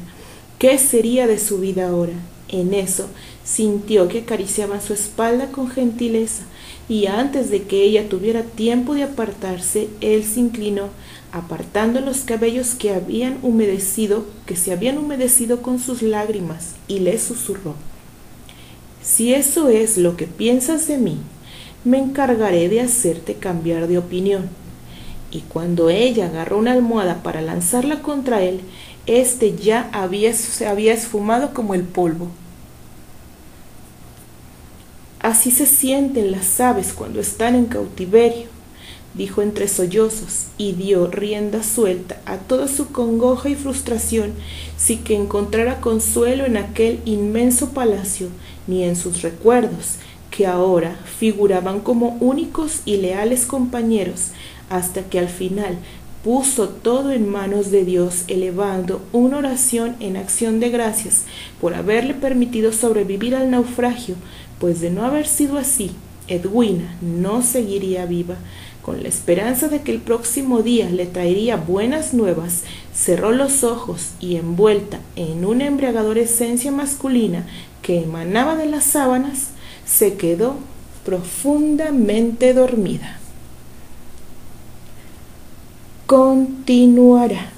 ¿Qué sería de su vida ahora? En eso sintió que acariciaban su espalda con gentileza, y antes de que ella tuviera tiempo de apartarse, él se inclinó, apartando los cabellos que se habían humedecido con sus lágrimas, y le susurró: si eso es lo que piensas de mí, me encargaré de hacerte cambiar de opinión. Y cuando ella agarró una almohada para lanzarla contra él, éste ya se había esfumado como el polvo. Así se sienten las aves cuando están en cautiverio, dijo entre sollozos, y dio rienda suelta a toda su congoja y frustración, sin que encontrara consuelo en aquel inmenso palacio, ni en sus recuerdos, que ahora figuraban como únicos y leales compañeros, hasta que al final puso todo en manos de Dios, elevando una oración en acción de gracias por haberle permitido sobrevivir al naufragio, pues de no haber sido así, Edwina no seguiría viva. Con la esperanza de que el próximo día le traería buenas nuevas, cerró los ojos y, envuelta en una embriagadora esencia masculina que emanaba de las sábanas, se quedó profundamente dormida. Continuará.